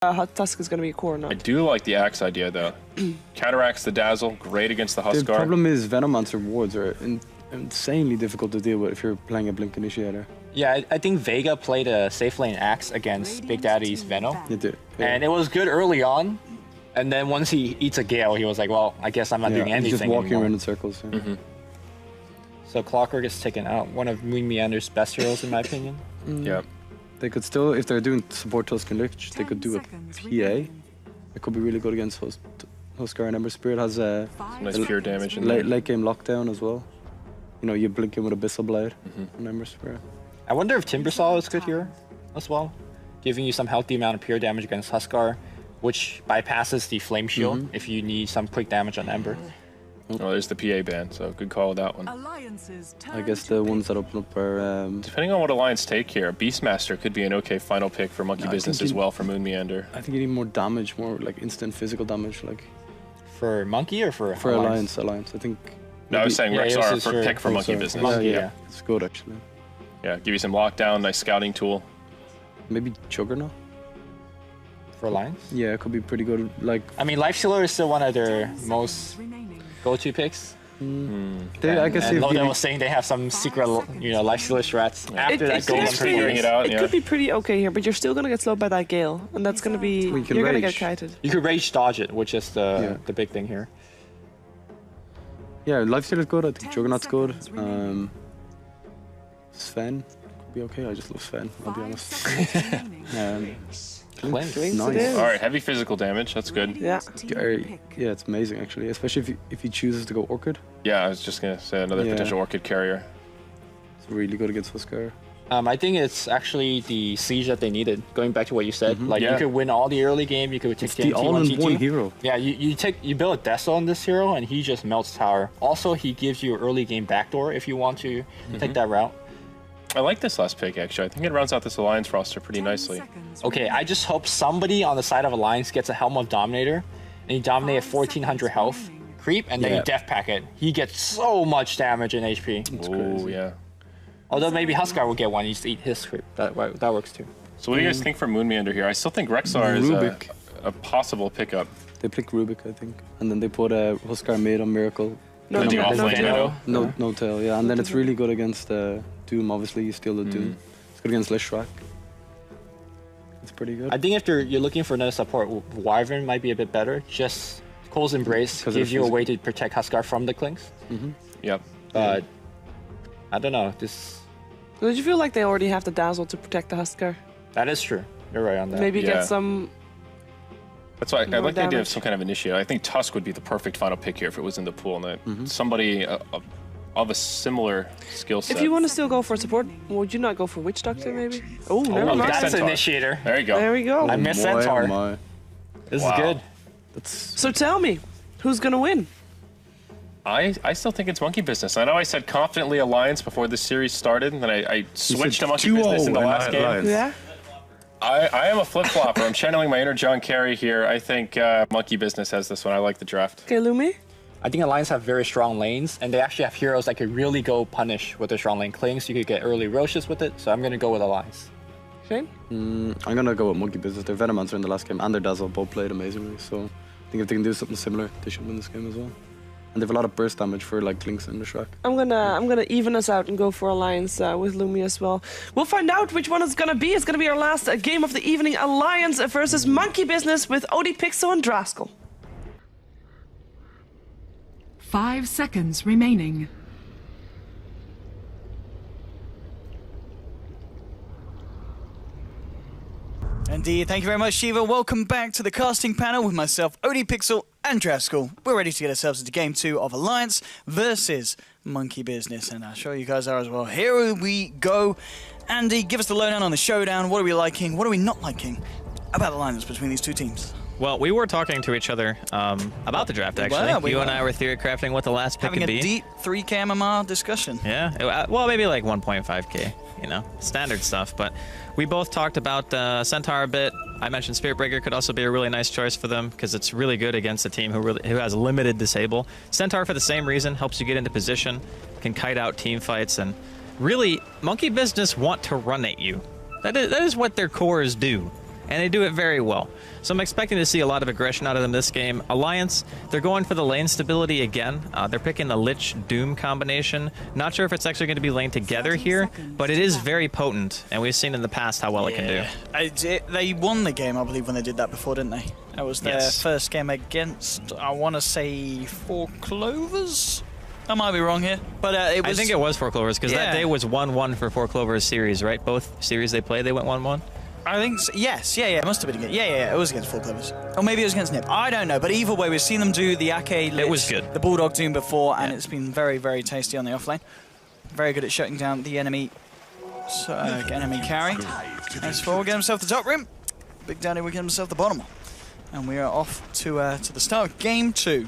Tusk is going to be a core now. I do like the Axe idea, though. Counteracts the Dazzle, great against the Huskar. The problem is Venomancer wards are insanely difficult to deal with if you're playing a Blink Initiator. Yeah, I think Vega played a safe lane Axe against Big Daddy's Venom. He did. Yeah. And it was good early on. And then once he eats a Gale, he was like, well, I guess I'm not doing anything he's just walking anymore. around in circles. Yeah. So Clockwork is taken out. One of Moon Meander's best heroes, in my opinion. Yeah. They could still, if they're doing support Tusk and Lich, they could do a PA. It could be really good against Huskar, and Ember Spirit has a nice pure damage in there. late game lockdown as well. You know, you blink in with Abyssal Blade on Ember Spirit. I wonder if Timbersaw is good here as well, giving you some healthy amount of pure damage against Huskar, which bypasses the Flame Shield if you need some quick damage on Ember. Oh, there's the PA ban, so good call with that one. I guess the ones that open up are... Depending on what Alliance take here, Beastmaster could be an okay final pick for Monkey Business as well for Moon Meander. I think you need more damage, more like instant physical damage, like... For Monkey or for Alliance? Alliance, I think... No, I was saying Rexar for pick for Monkey Business. Monkey, yeah. It's good, actually. Yeah, give you some lockdown, nice scouting tool. Maybe Juggernaut? For Alliance? Yeah, it could be pretty good, like... I mean, Life Stealer is still one of their most go-to picks. I guess and Loda was saying they have some secret, Life Stealer strats after that golden figuring it out. It could be pretty okay here, but you're still going to get slowed by that Gale, and that's going to be... You're going to get kited. You could rage dodge it, which is the big thing here. Yeah, Lifestealer's good, I think Juggernaut's good. Sven could be okay, I just love Sven, I'll be honest. Nice. Alright, heavy physical damage, that's good. Yeah. Yeah, it's amazing actually, especially if he chooses to go Orchid. Yeah, I was just going to say another potential Orchid carrier. It's really good against Huskar. I think it's actually the siege that they needed. Going back to what you said, you could win all the early game. You could take the all-in-one hero. Yeah, you build a Deso on this hero, and he just melts tower. Also, he gives you early game backdoor if you want to take that route. I like this last pick actually. I think it rounds out this Alliance roster pretty nicely. Okay, I just hope somebody on the side of Alliance gets a Helm of Dominator, and you dominate at 1400 health, creep, and then you Death Pack it. He gets so much damage in HP. Oh yeah. Although maybe Huskar will get one, you just eat his creep. That works too. So what do you guys think for Moon Meander here? I still think Rexar is a possible pickup. They pick Rubik, I think. And then they put Huskar mid on Miracle. No tail, yeah. And then it's really good against Doom, obviously. You steal the Doom. It's good against Lishrak. It's pretty good. I think if you're looking for another support, Wyvern might be a bit better. Just Cole's Embrace gives you a way to protect Huskar from the Clinks. Yep. But I don't know. Did you feel like they already have the Dazzle to protect the Huskar? That is true. You're right on that. Maybe get some... That's why I like the idea of some kind of initiator. I think Tusk would be the perfect final pick here if it was in the pool. And that somebody of a similar skill set. If you want to still go for support, would you not go for Witch Doctor maybe? Oh, never mind. That's Initiator. There you go. There we go. I miss Centaur. This is good. So tell me, who's going to win? I still think it's Monkey Business. I know I said confidently Alliance before this series started, and then I switched to Monkey Business in the last game. Yeah. I am a flip-flopper. I'm channeling my inner John Kerry here. I think Monkey Business has this one. I like the draft. Okay, Lumi? I think Alliance have very strong lanes, and they actually have heroes that could really go punish with their strong lane Klings. You could get early Roches with it, so I'm going to go with Alliance. Shane? I'm going to go with Monkey Business. Their Venomancer in the last game and their Dazzle both played amazingly, so I think if they can do something similar, they should win this game as well. And they have a lot of burst damage for like Clinks and Lishrak. I'm gonna even us out and go for Alliance with Lumi as well. We'll find out which one it's gonna be. It's gonna be our last game of the evening. Alliance versus Monkey Business with Odie Pixel and Draskell. 5 seconds remaining. Indeed, thank you very much, Shiva. Welcome back to the casting panel with myself, Odie Pixel and Draskell. We're ready to get ourselves into Game 2 of Alliance versus Monkey Business, and I'm sure you guys are as well. Here we go. Andy, give us the lowdown on the showdown. What are we liking? What are we not liking about the lineups between these two teams? Well, we were talking to each other about the draft, actually. You and I were theory crafting what the last pick could be. Having a deep 3K MMR discussion. Yeah, well, maybe like 1.5K, you know, standard stuff. But we both talked about Centaur a bit. I mentioned Spirit Breaker could also be a really nice choice for them because it's really good against a team who has limited disable. Centaur, for the same reason, helps you get into position, can kite out team fights, and really, Monkey Business want to run at you. That is what their cores do. and they do it very well. So I'm expecting to see a lot of aggression out of them this game. Alliance, they're going for the lane stability again. They're picking the Lich Doom combination. Not sure if it's actually going to be laid together here, but it is very potent, and we've seen in the past how well it can do. They won the game, I believe, when they did that before, didn't they? That was their first game against, I want to say, 4 Clovers? I might be wrong here, but it was... I think it was 4 Clovers, because that day was 1-1 for 4 Clovers series, right? Both series they played, they went 1-1. I think so. Yes, it must have been against. Yeah, it was against 4 Clovers. Or maybe it was against Nip. I don't know, but either way, we've seen them do the Ake Lich, it was good. The Bulldog Doom before, and it's been very, very tasty on the offlane. Very good at shutting down the enemy carry. As for get himself the top rim, Big Daddy will get himself the bottom one. And we are off to the start of game 2.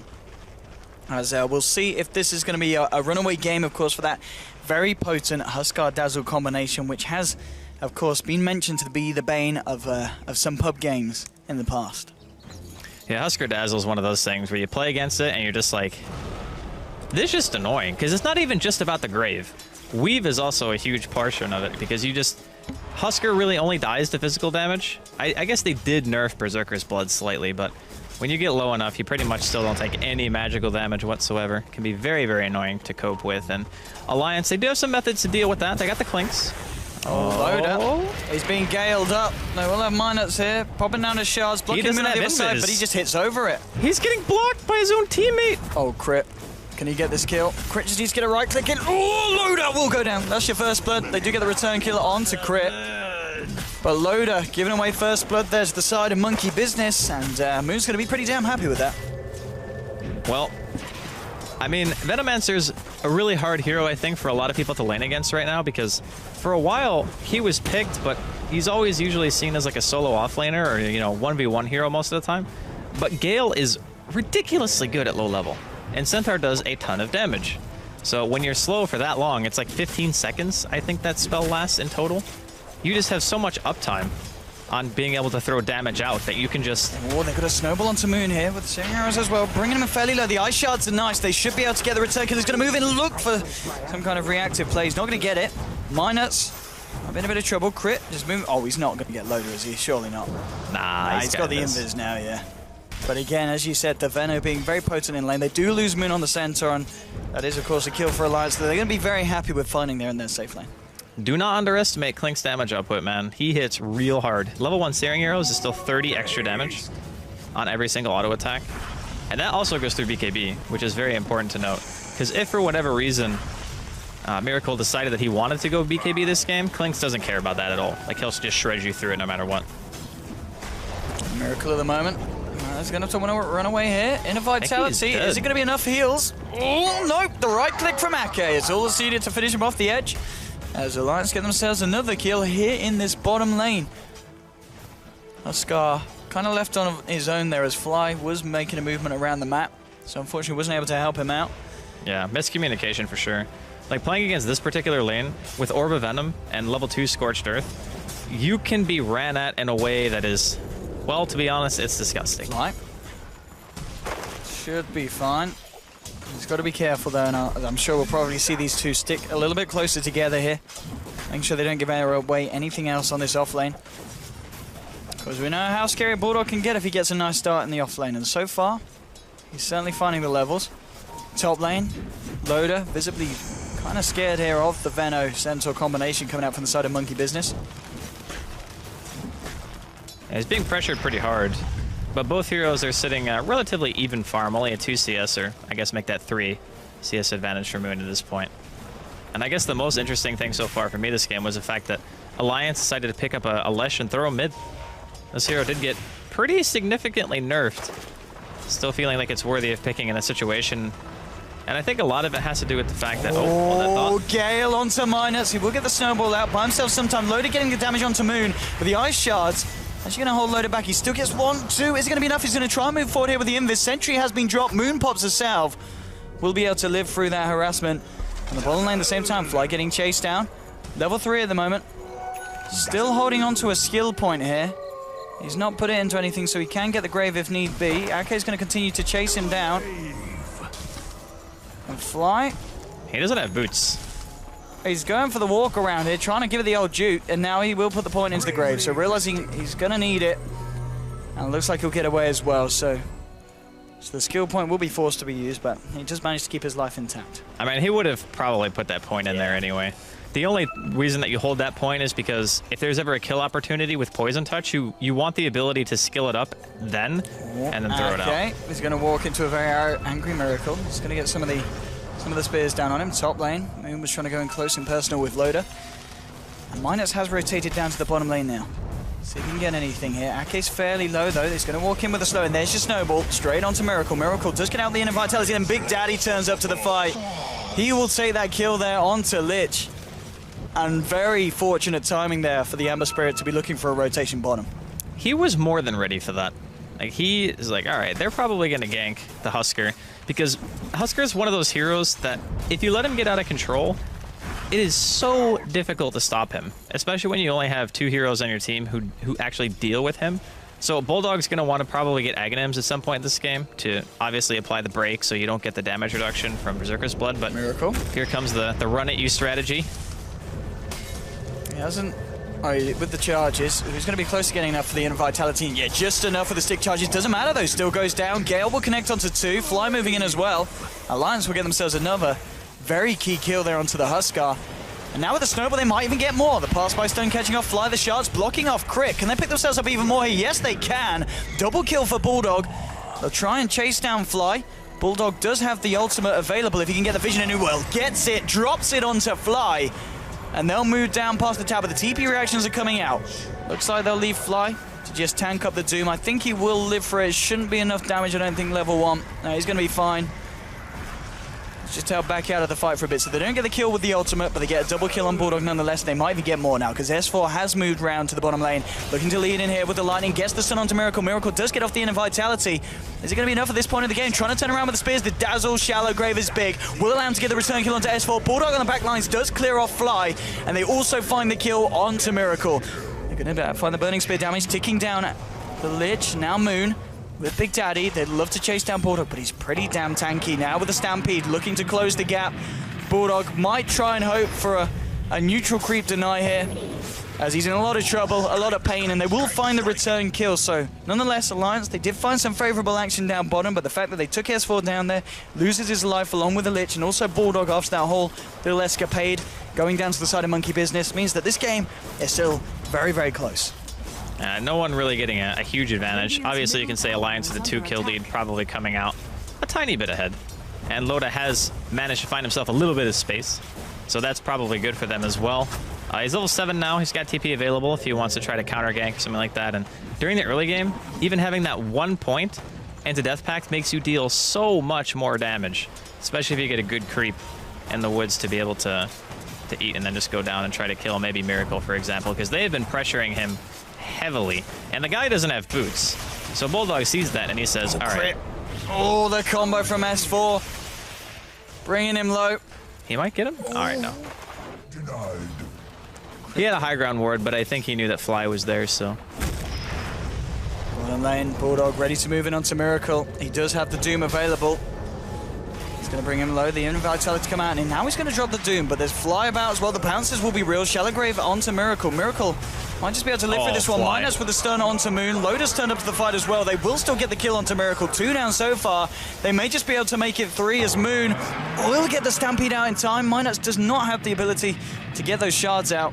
As we'll see if this is going to be a runaway game, of course, for that very potent Huskar Dazzle combination, which has, of course, been mentioned to be the bane of some pub games in the past. Yeah, Huskar Dazzle is one of those things where you play against it and you're just like, this is just annoying, because it's not even just about the Grave. Weave is also a huge portion of it, because you just... Huskar really only dies to physical damage. I guess they did nerf Berserker's Blood slightly, but when you get low enough, you pretty much still don't take any magical damage whatsoever. It can be very, very annoying to cope with. And Alliance, they do have some methods to deal with that. They got the Clinks. Loader. He's being galed up. They will have Miners here, popping down his shards, blocking him on the other side, but he just hits over it. He's getting blocked by his own teammate. Oh, crit. Can he get this kill? Crit just needs to get a right click in. Oh, Loader will go down. That's your first blood. They do get the return kill on to crit. But Loader giving away first blood. There's the side of Monkey Business, and Moon's going to be pretty damn happy with that. Well, I mean, Venomancer's a really hard hero, I think, for a lot of people to lane against right now, because for a while he was picked, but he's always usually seen as like a solo offlaner or, you know, 1v1 hero most of the time. But Gale is ridiculously good at low level, and Centaur does a ton of damage. So when you're slow for that long, it's like 15 seconds, I think that spell lasts in total. You just have so much uptime on being able to throw damage out that you can just... Oh, they've got a snowball onto Moon here with the Searing Arrows as well, bringing him fairly low. The Ice Shards are nice. They should be able to get the return kill. He's going to move in and look for some kind of reactive play. He's not going to get it. Minus, I'm in a bit of trouble. Crit, just move. Oh, he's not going to get Loader, is he? Surely not. Nah, he's got the invis now, yeah. But again, as you said, the Veno being very potent in lane. They do lose Moon on the Centaur, and that is, of course, a kill for Alliance. They're going to be very happy with finding there in their safe lane. Do not underestimate Clink's damage output, man. He hits real hard. Level 1 Searing Arrows is still 30 extra damage on every single auto attack. And that also goes through BKB, which is very important to note. Because if for whatever reason Miracle decided that he wanted to go BKB this game, Clinks doesn't care about that at all. Like, he'll just shred you through it no matter what. Miracle at the moment. He's going to have to run away here. In a Vitality. Is it going to be enough heals? Oh, nope. The right click from Ake is all that's needed to finish him off the edge. As Alliance get themselves another kill here in this bottom lane. Huskar kind of left on his own there as Fly was making a movement around the map. So unfortunately wasn't able to help him out. Yeah, miscommunication for sure. Like, playing against this particular lane with Orb of Venom and level 2 Scorched Earth, you can be ran at in a way that is, well, to be honest, it's disgusting. Fly. Should be fine. He's got to be careful though, and I'm sure we'll probably see these two stick a little bit closer together here. Making sure they don't give away anything else on this offlane. Because we know how scary Bulldog can get if he gets a nice start in the offlane, and so far, he's certainly finding the levels. Top lane, Loader, visibly kind of scared here of the Veno Centaur combination coming out from the side of Monkey Business. Yeah, he's being pressured pretty hard. But both heroes are sitting relatively even farm, only a 2 CS, or I guess make that 3 CS advantage for Moon at this point. And I guess the most interesting thing so far for me this game was the fact that Alliance decided to pick up a Lesh and throw him mid. This hero did get pretty significantly nerfed. Still feeling like it's worthy of picking in a situation. And I think a lot of it has to do with the fact that... Oh, Gale onto Minus. He will get the snowball out by himself sometime. Loader getting the damage onto Moon with the Ice Shards. Is he going to hold Loader back? He still gets 1, 2. Is it going to be enough? He's going to try and move forward here with the Invis. Sentry has been dropped. Moon pops a salve. Will be able to live through that harassment. And the bottom lane at the same time. Fly getting chased down. Level 3 at the moment. Still holding on to a skill point here. He's not put it into anything, so he can get the Grave if need be. Ake is going to continue to chase him down. And Fly. He doesn't have boots. He's going for the walk around here, trying to give it the old jute, and now he will put the point into the grave. So realizing he's going to need it, and it looks like he'll get away as well. So the skill point will be forced to be used, but he just managed to keep his life intact. I mean, he would have probably put that point in there anyway. The only reason that you hold that point is because if there's ever a kill opportunity with Poison Touch, you want the ability to skill it up then, and then throw it out. Okay, he's going to walk into a very angry Miracle. He's going to get some of the spears down on him. Top lane, Moon was trying to go in close and personal with Loda. And Minus has rotated down to the bottom lane now. See if he can get anything here. Ake's fairly low though. He's going to walk in with a slow, and there's your snowball straight onto Miracle. Miracle does get out the inner vitality, and Big Daddy turns up to the fight. He will take that kill there onto Lich. And very fortunate timing there for the Amber Spirit to be looking for a rotation bottom. He was more than ready for that. Like, he is like, all right, they're probably going to gank the Husker, because Husker is one of those heroes that if you let him get out of control, it is so difficult to stop him, especially when you only have 2 heroes on your team who actually deal with him. So Bulldog's going to want to probably get Aghanims at some point in this game to obviously apply the break so you don't get the damage reduction from Berserker's Blood, but Miracle. Here comes the run at you strategy. He hasn't... Oh, with the charges, he's going to be close to getting enough for the inner vitality. Yeah, just enough for the stick charges. Doesn't matter though, still goes down. Gale will connect onto 2. Fly moving in as well. Alliance will get themselves another very key kill there onto the Huskar. And now with the snowball, they might even get more. The pass by Stone catching off Fly, the shards blocking off Crit. Can they pick themselves up even more here? Yes, they can. Double kill for Bulldog. They'll try and chase down Fly. Bulldog does have the ultimate available if he can get the vision in. Well, gets it, drops it onto Fly. And they'll move down past the tower. The TP reactions are coming out. Looks like they'll leave Fly to just tank up the Doom. I think he will live for it. Shouldn't be enough damage, I don't think, level 1. No, he's going to be fine. Just held back out of the fight for a bit. So they don't get the kill with the ultimate, but they get a double kill on Bulldog nonetheless. They might even get more now, because S4 has moved round to the bottom lane. Looking to lead in here with the lightning. Gets the stun onto Miracle. Miracle does get off the inner vitality. Is it going to be enough at this point in the game? Trying to turn around with the spears. The Dazzle, Shallow Grave is big. Will allow him to get the return kill onto S4. Bulldog on the back lines does clear off Fly, and they also find the kill onto Miracle. They're going to find the Burning Spear damage ticking down at the Lich. Now Moon with Big Daddy. They'd love to chase down Bulldog, but he's pretty damn tanky. Now with the Stampede, looking to close the gap. Bulldog might try and hope for a neutral creep deny here, as he's in a lot of trouble, a lot of pain, and they will find the return kill. So nonetheless, Alliance, they did find some favorable action down bottom, but the fact that they took S4 down there, loses his life along with the Lich, and also Bulldog after that whole little escapade going down to the side of Monkey Business, means that this game is still very, very close. No one really getting a huge advantage. Obviously, you can say Alliance with a 2-kill lead, probably coming out a tiny bit ahead. And Loda has managed to find himself a little bit of space, so that's probably good for them as well. He's level 7 now. He's got TP available if he wants to try to counter gank, something like that. And during the early game, even having that 1 point into Death Pact makes you deal so much more damage, especially if you get a good creep in the woods to be able to eat and then just go down and try to kill maybe Miracle, for example, because they have been pressuring him heavily, and the guy doesn't have boots. So Bulldog sees that and he says, all right. Oh, the combo from S4. Bringing him low. He might get him? All right, no. He had a high ground ward, but I think he knew that Fly was there, so. Bottom lane, Bulldog ready to move in onto Miracle. He does have the Doom available. He's going to bring him low. The inner vitality to come out, and now he's going to drop the Doom, but there's Fly about as well. The bounces will be real. Shallow Grave onto Miracle. Miracle might just be able to live for this one. Fly. Minus with the stun onto Moon. Loda's turned up to the fight as well. They will still get the kill onto Miracle. 2 down so far. They may just be able to make it 3 as Moon will get the Stampede out in time. Minus does not have the ability to get those shards out.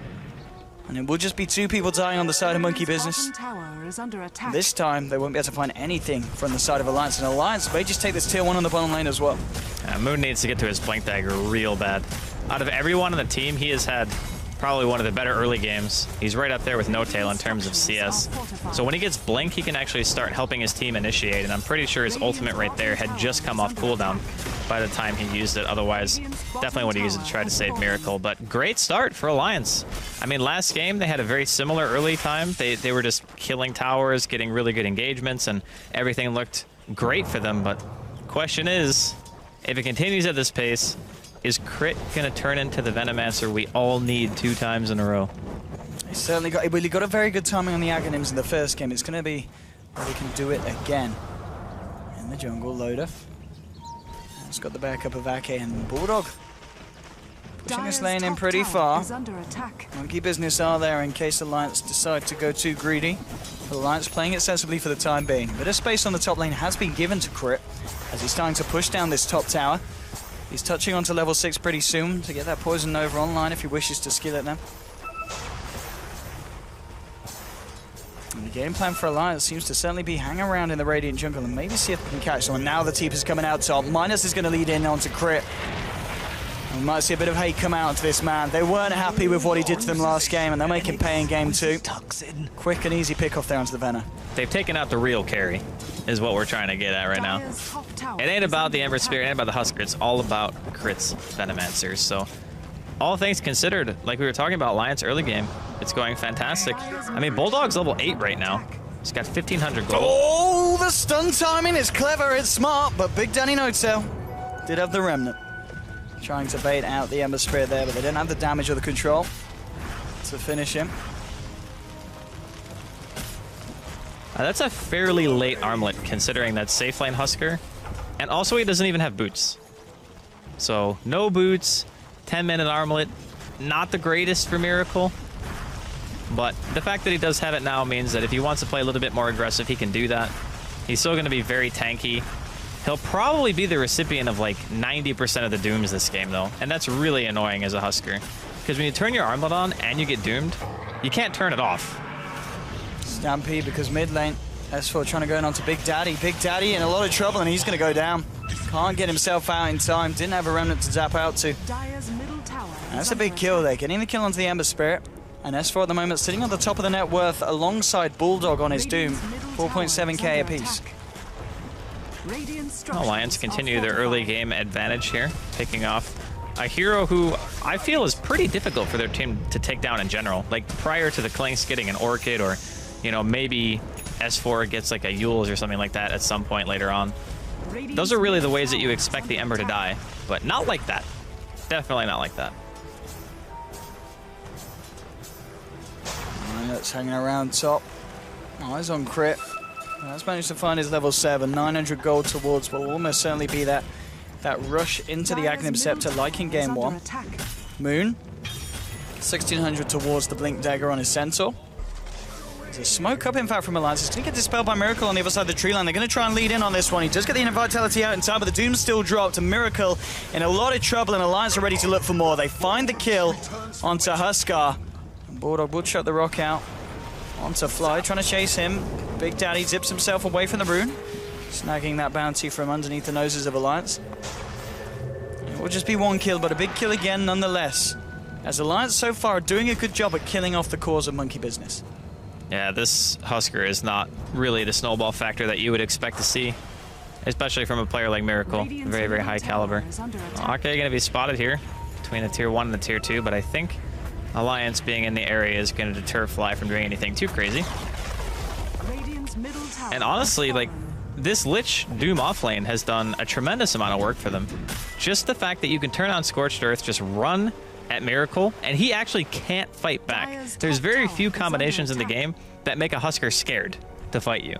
And it will just be 2 people dying on the side of Monkey Business. This time, they won't be able to find anything from the side of Alliance. And Alliance may just take this tier 1 on the bottom lane as well. Moon needs to get to his Blink Dagger real bad. Out of everyone on the team, he has had probably one of the better early games. He's right up there with No Tail in terms of CS. So when he gets Blink, he can actually start helping his team initiate, and I'm pretty sure his ultimate right there had just come off cooldown by the time he used it. Otherwise, definitely would have used it to try to save Miracle. But great start for Alliance. I mean, last game, they had a very similar early time. They were just killing towers, getting really good engagements, and everything looked great for them. But question is, if it continues at this pace, is Crit going to turn into the Venomancer we all need 2 times in a row? He certainly got, well, he got a very good timing on the Aghanims in the first game. It's going to be whether he can do it again. In the jungle, Loda. He's got the backup of Ake, and Bulldog pushing this lane in pretty far. Monkey Business are there in case Alliance decide to go too greedy. But Alliance playing it sensibly for the time being. A bit of space on the top lane has been given to Crit as he's starting to push down this top tower. He's touching onto level 6 pretty soon to get that Poison Nova online if he wishes to skill it now. And the game plan for Alliance seems to certainly be hang around in the Radiant jungle and maybe see if they can catch someone. Now the Tifa's coming out top. Minus is going to lead in onto Crit. And we might see a bit of hate come out to this man. They weren't happy with what he did to them last game, and they'll make him pay in game 2. Quick and easy pick off there onto the Venom. They've taken out the real carry, is what we're trying to get at right now. It ain't about the Ember Spirit, it ain't about the Husker. It's all about Crit's Venomancers. So, all things considered, like we were talking about Alliance early game, it's going fantastic. I mean, Bulldog's level 8 right now. He's got 1,500 gold. Oh, the stun timing is clever, it's smart, but Big Danny No-Tail did have the Remnant. Trying to bait out the Ember Spirit there, but they didn't have the damage or the control to finish him. That's a fairly late armlet, considering that safe lane Husker. And also, he doesn't even have boots. So, no boots, 10-minute armlet, not the greatest for Miracle. But the fact that he does have it now means that if he wants to play a little bit more aggressive, he can do that. He's still going to be very tanky. He'll probably be the recipient of like 90% of the dooms this game, though. And that's really annoying as a Husker. Because when you turn your armlet on and you get doomed, you can't turn it off. Stampede because mid lane. S4 trying to go in onto Big Daddy. Big Daddy in a lot of trouble and he's going to go down. Can't get himself out in time. Didn't have a Remnant to zap out to. That's a big kill there. Getting the kill onto the Ember Spirit. And S4 at the moment sitting on the top of the net worth alongside Bulldog on his Doom. 4.7k apiece. Alliance continue their early game advantage here, picking off a hero who I feel is pretty difficult for their team to take down in general. Like prior to the Clinks getting an Orchid, or you know, maybe S4 gets like a Yules or something like that at some point later on. Those are really the ways that you expect the Ember to die, but not like that. Definitely not like that. That's hanging around top. Eyes on Crit. Has managed to find his level 7. 900 gold towards will almost certainly be that rush into the Aghanim Scepter like in game 1. Moon. 1600 towards the Blink Dagger on his Centaur. There's a smoke up, in fact, from Alliance. He's going to get dispelled by Miracle on the other side of the tree line. They're going to try and lead in on this one. He does get the Vitality out in time, but the Doom's still dropped. And Miracle in a lot of trouble, and Alliance are ready to look for more. They find the kill onto Huskar. And Bulldog would shut the rock out. Onto Fly, trying to chase him. Big Daddy zips himself away from the rune, snagging that bounty from underneath the noses of Alliance. It will just be one kill, but a big kill again nonetheless. As Alliance so far are doing a good job at killing off the cause of Monkey Business. Yeah, this Husker is not really the snowball factor that you would expect to see, especially from a player like Miracle. Very, very high caliber. Okay, going to be spotted here between the tier 1 and the tier 2, but I think Alliance being in the area is going to deter Fly from doing anything too crazy. And honestly, like, this Lich Doom offlane has done a tremendous amount of work for them. Just the fact that you can turn on Scorched Earth, just run at Miracle, and he actually can't fight back. There's very few combinations in the game that make a Husker scared to fight you.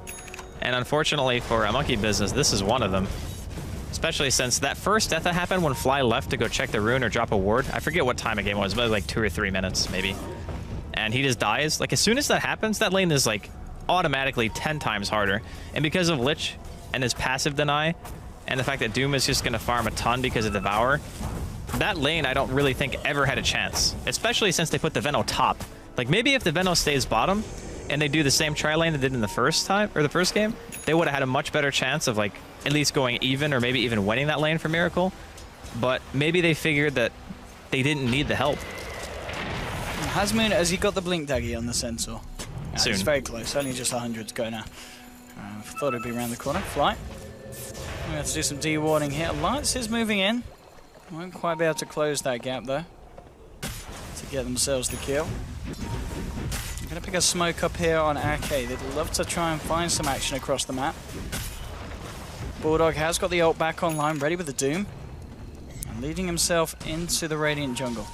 And unfortunately for a Monkey Business, this is one of them. Especially since that first death that happened when Fly left to go check the rune or drop a ward. I forget what time of game it was, but like 2 or 3 minutes maybe. And he just dies. Like as soon as that happens, that lane is like automatically 10 times harder. And because of Lich and his passive deny, and the fact that Doom is just going to farm a ton because of Devour, that lane I don't really think ever had a chance. Especially since they put the Veno top. Like maybe if the Veno stays bottom and they do the same tri lane they did in the first time or the first game, they would have had a much better chance of like at least going even or maybe even winning that lane for Miracle. But maybe they figured that they didn't need the help. Hasmoon, has he got the Blink Dagger on the Centaur? Soon. It's very close, only just 100 to go now. Thought it'd be around the corner. Fly. We have to do some D-warding here. Alliance is moving in. Won't quite be able to close that gap though, to get themselves the kill. I'm going to pick a smoke up here on Arcade. They'd love to try and find some action across the map. Bulldog has got the ult back online, ready with the Doom, and leading himself into the Radiant jungle.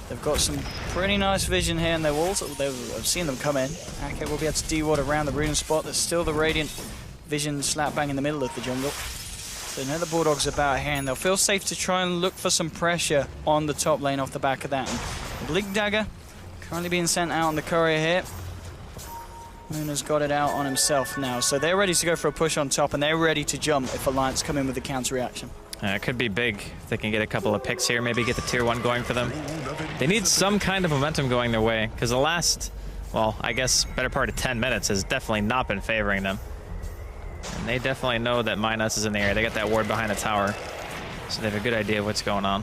They've got some pretty nice vision here, and I've seen them come in. Arcade will be able to D-ward around the rune spot. There's still the Radiant vision slap bang in the middle of the jungle. They know the Bulldog's about here, and they'll feel safe to try and look for some pressure on the top lane off the back of that. And Blink Dagger currently being sent out on the courier here. Moon has got it out on himself now, so they're ready to go for a push on top, and they're ready to jump if Alliance come in with a counter reaction. It could be big if they can get a couple of picks here, maybe get the tier 1 going for them. They need some kind of momentum going their way, because the last, well, I guess better part of 10 minutes has definitely not been favoring them. And they definitely know that Minus is in the area. They got that ward behind the tower, so they have a good idea of what's going on.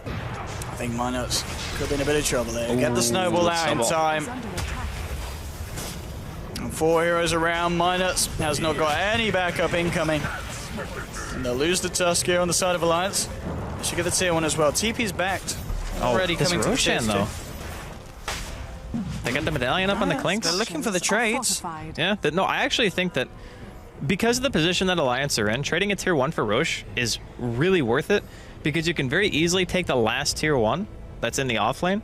I think Minus could be in a bit of trouble there. Get the snowball out in time. And 4 heroes around. Minus has not got any backup incoming. And they'll lose the Tusk here on the side of Alliance. They should get the tier 1 as well. TP's backed. Already coming to the Roshan, though. They got the medallion up on the Clinks. They're looking for the trades. Yeah, no, I actually think that because of the position that Alliance are in, trading a tier 1 for Roche is really worth it, because you can very easily take the last tier 1 that's in the off lane,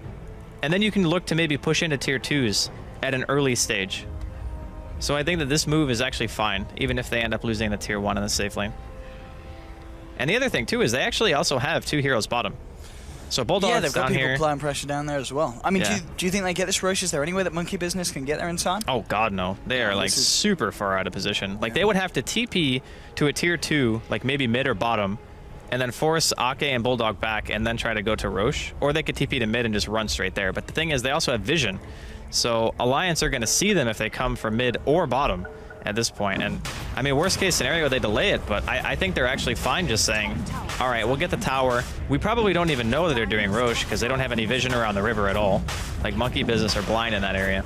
and then you can look to maybe push into tier 2s at an early stage. So I think that this move is actually fine, even if they end up losing the tier 1 in the safe lane. And the other thing, too, is they actually also have 2 heroes bottom. So Bulldog's they've got down people here. applying pressure down there as well. I mean, Yeah. do you think they get this Roche? Is there any way that Monkey Business can get there in time? Oh, God, no. They are, like, super far out of position. Like, they would have to TP to a tier 2, like maybe mid or bottom, and then force Ake and Bulldog back and then try to go to Roche. Or they could TP to mid and just run straight there. But the thing is, they also have vision. So Alliance are going to see them if they come from mid or bottom at this point. And, I mean, worst case scenario, they delay it. But I think they're actually fine just saying, all right, we'll get the tower. We probably don't even know that they're doing Roche because they don't have any vision around the river at all. Like, Monkey Business are blind in that area.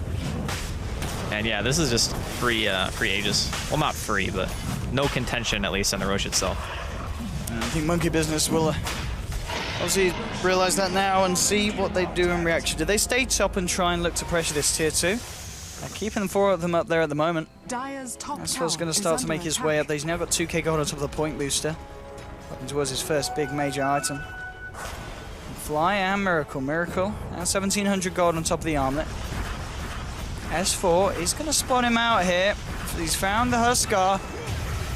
And, yeah, this is just free Aegis. Well, not free, but no contention, at least, on the Roche itself. I think Monkey Business will obviously realize that now and see what they do in reaction. Do they stay top and try and look to pressure this tier 2? Keeping 4 of them up there at the moment. Asphalt going to start to make his way up. He's now got 2k gold on top of the point booster. Up towards his first big major item. Fly and Miracle. Miracle and 1700 gold on top of the armlet. S4 is going to spot him out here. He's found the Huskar.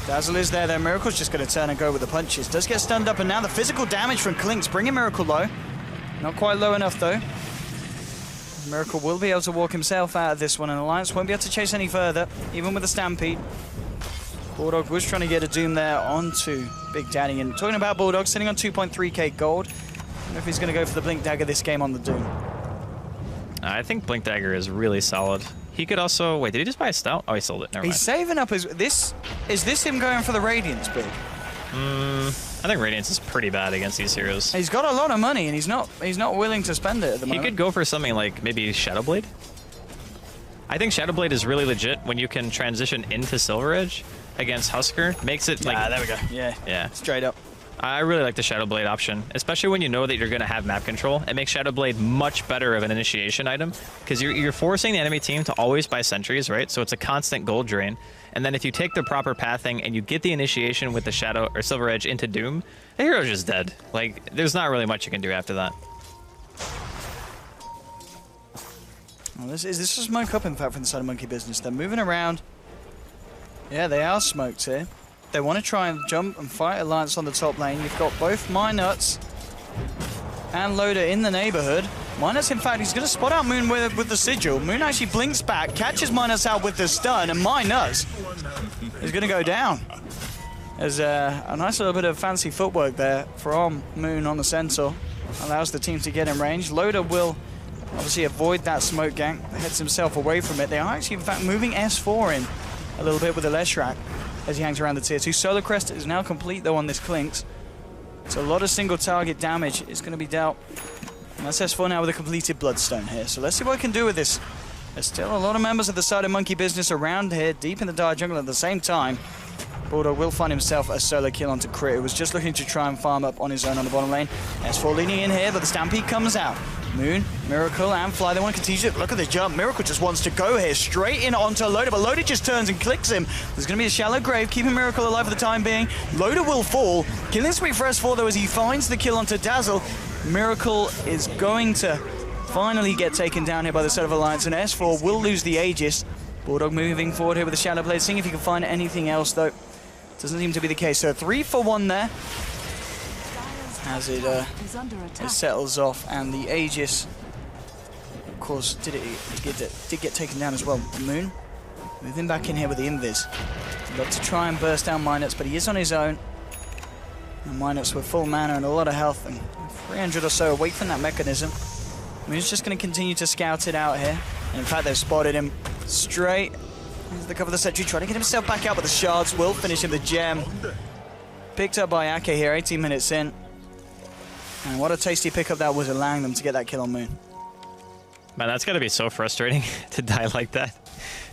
Dazzle is there, though. Miracle's just going to turn and go with the punches. Does get stunned up, and now the physical damage from Clinks bringing Miracle low. Not quite low enough, though. Miracle will be able to walk himself out of this one, and Alliance won't be able to chase any further, even with the Stampede. Bulldog was trying to get a Doom there onto Big Daddy, and talking about Bulldog, sitting on 2.3k gold. I don't know if he's going to go for the Blink Dagger this game on the Doom. I think Blink Dagger is really solid. He could also... Wait, did he just buy a Stout? Oh, he sold it. Never mind. He's saving up his... Is this him going for the Radiance build? I think Radiance is pretty bad against these heroes. He's got a lot of money, and he's not willing to spend it at the moment. He could go for something like maybe Shadowblade. I think Shadowblade is really legit when you can transition into Silver Edge against Husker. Makes it like... there we go. Yeah. Straight up. I really like the Shadowblade option, especially when you know that you're going to have map control. It makes Shadowblade much better of an initiation item because you're forcing the enemy team to always buy sentries, right? So it's a constant gold drain. And then if you take the proper pathing and you get the initiation with the Shadow or Silver Edge into Doom, the hero's just dead. Like, there's not really much you can do after that. Well, this is smoke up, in fact, from the side of Monkey Business. They're moving around. Yeah, they are smoked here. They want to try and jump and fight Alliance on the top lane. You've got both Minuts and Loader in the neighborhood. Minuts, in fact, he's going to spot out Moon with the Sigil. Moon actually blinks back, catches Minuts out with the stun, and Minuts is going to go down. There's a nice little bit of fancy footwork there from Moon on the Centaur. Allows the team to get in range. Loader will obviously avoid that smoke gank, heads himself away from it. They are actually, in fact, moving S4 in a little bit with the Leshrac as he hangs around the tier 2. Solar Crest is now complete, though, on this Clinks. So a lot of single target damage is going to be dealt. And that's S4 now with a completed Bloodstone here. So let's see what we can do with this. There's still a lot of members of the side of Monkey Business around here, deep in the Dire Jungle at the same time. Bulldog will find himself a solo kill onto Crit, who was just looking to try and farm up on his own on the bottom lane. S4 leaning in here, but the Stampede comes out. Moon, Miracle, and Fly, they want to continue. Look at the jump. Miracle just wants to go here, straight in onto Loader, but Loader just turns and clicks him. There's going to be a shallow grave, keeping Miracle alive for the time being. Loader will fall. Killing spree for S4, though, as he finds the kill onto Dazzle. Miracle is going to finally get taken down here by the set of Alliance, and S4 will lose the Aegis. Bulldog moving forward here with the Shadow Blade, seeing if he can find anything else, though. Doesn't seem to be the case. So 3 for 1 there. As it settles off, and the Aegis, of course, did get taken down as well. Moon moving back in here with the Invis. Look to try and burst down Minus, but he is on his own. And Minus with full mana and a lot of health, and 300 or so away from that mechanism. Moon's just going to continue to scout it out here. And in fact, they've spotted him straight. Here's the cover of the sentry, trying to get himself back out, but the shards will finish him the gem. Picked up by Ake here, 18 minutes in. And what a tasty pickup that was, allowing them to get that kill on Moon. Man, that's got to be so frustrating to die like that.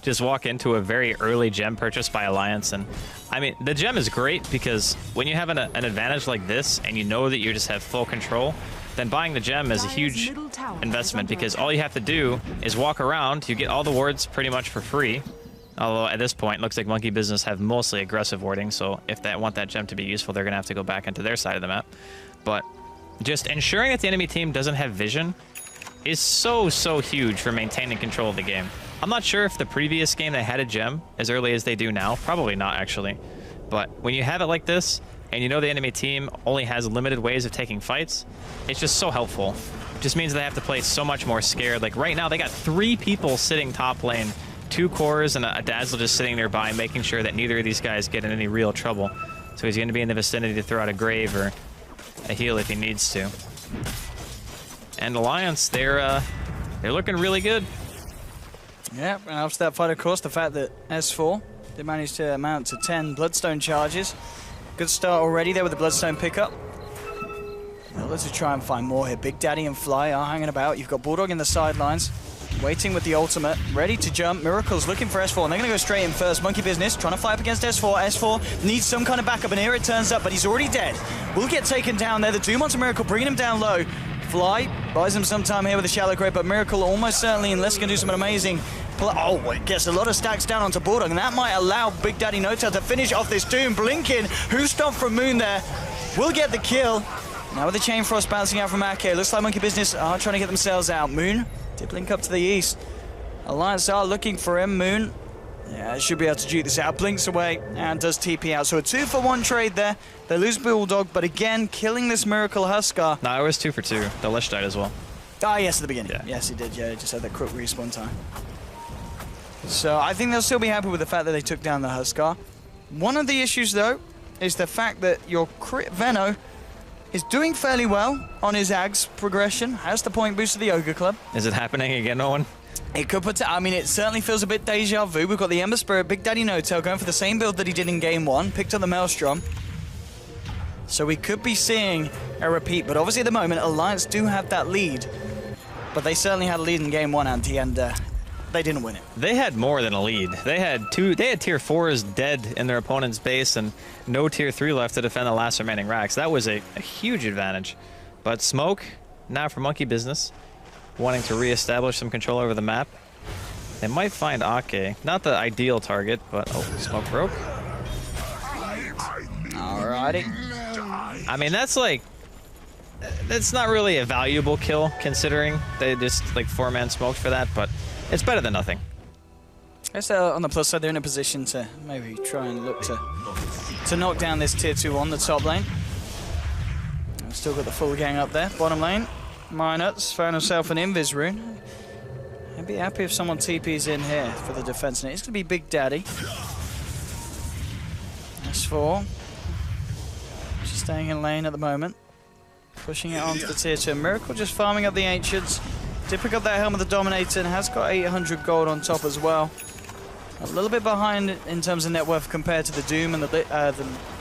Just walk into a very early gem purchase by Alliance. And I mean, the gem is great because when you have an advantage like this and you know that you just have full control, then buying the gem is a huge investment because all you have to do is walk around. You get all the wards pretty much for free. Although at this point, it looks like Monkey Business have mostly aggressive warding. So if they want that gem to be useful, they're going to have to go back into their side of the map. But just ensuring that the enemy team doesn't have vision is so huge for maintaining control of the game. I'm not sure if the previous game they had a gem as early as they do now. Probably not, actually. But when you have it like this, and you know the enemy team only has limited ways of taking fights, it's just so helpful. It just means they have to play so much more scared. Like right now, they got 3 people sitting top lane, 2 cores and a Dazzle just sitting nearby, making sure that neither of these guys get in any real trouble. So he's going to be in the vicinity to throw out a grave or a heal if he needs to. And Alliance, they're looking really good. Yeah, and after that fight, of course, the fact that S4 did manage to amount to 10 Bloodstone charges. Good start already there with the Bloodstone pickup. Well, let's try and find more here. Big Daddy and Fly are hanging about. You've got Bulldog in the sidelines, waiting with the ultimate, ready to jump. Miracle's looking for S4, and they're going to go straight in first. Monkey Business trying to fight up against S4. S4 needs some kind of backup, and here it turns up, but he's already dead. Will get taken down there. The Doom onto Miracle, bringing him down low. Fly buys him some time here with a shallow grave, but Miracle almost certainly, unless going to do something amazing. Oh, it gets a lot of stacks down onto Bulldog, and that might allow Big Daddy No-Tail to finish off this Doom. Blinking, who stopped from Moon there, will get the kill. Now with the Chain Frost bouncing out from Ake, looks like Monkey Business are trying to get themselves out. Moon did blink up to the east. Alliance are looking for him. Moon, yeah, should be able to juke this out. Blinks away and does TP out. So a 2-for-1 trade there. They lose Bulldog, but again, killing this Miracle Huskar. No, it was 2 for 2. The Lich died as well. Ah, yes, at the beginning. Yeah. Yes, he did. Yeah, he just had that quick respawn time. So I think they'll still be happy with the fact that they took down the Huskar. One of the issues, though, is the fact that your crit Venno is doing fairly well on his Ags progression. Has the point boost of the Ogre Club. Is it happening again, Owen? It could put. I mean, it certainly feels a bit deja vu. We've got the Ember Spirit, Big Daddy No-Tail going for the same build that he did in Game 1. Picked up the Maelstrom. So we could be seeing a repeat. But obviously at the moment, Alliance do have that lead. But they certainly had a lead in Game 1, Andy, and they didn't win it. They had more than a lead. They had tier 4s dead in their opponent's base and no tier 3 left to defend the last remaining racks. That was a huge advantage. But Smoke, now for Monkey Business, wanting to reestablish some control over the map. They might find Ake. Not the ideal target, but oh, Smoke broke. Alrighty. I mean, that's not really a valuable kill considering they just like 4-man smoked for that, but it's better than nothing. I guess on the plus side, they're in a position to maybe try and look to knock down this tier 2 on the top lane. I've still got the full gang up there. Bottom lane, Minuts found himself an Invis rune. I'd be happy if someone TP's in here for the defense. It's going to be Big Daddy. S4. She's staying in lane at the moment. Pushing it onto the tier 2. Miracle just farming up the Ancients. Did pick up that Helm of the Dominator and has got 800 gold on top as well. A little bit behind in terms of net worth compared to the Doom and the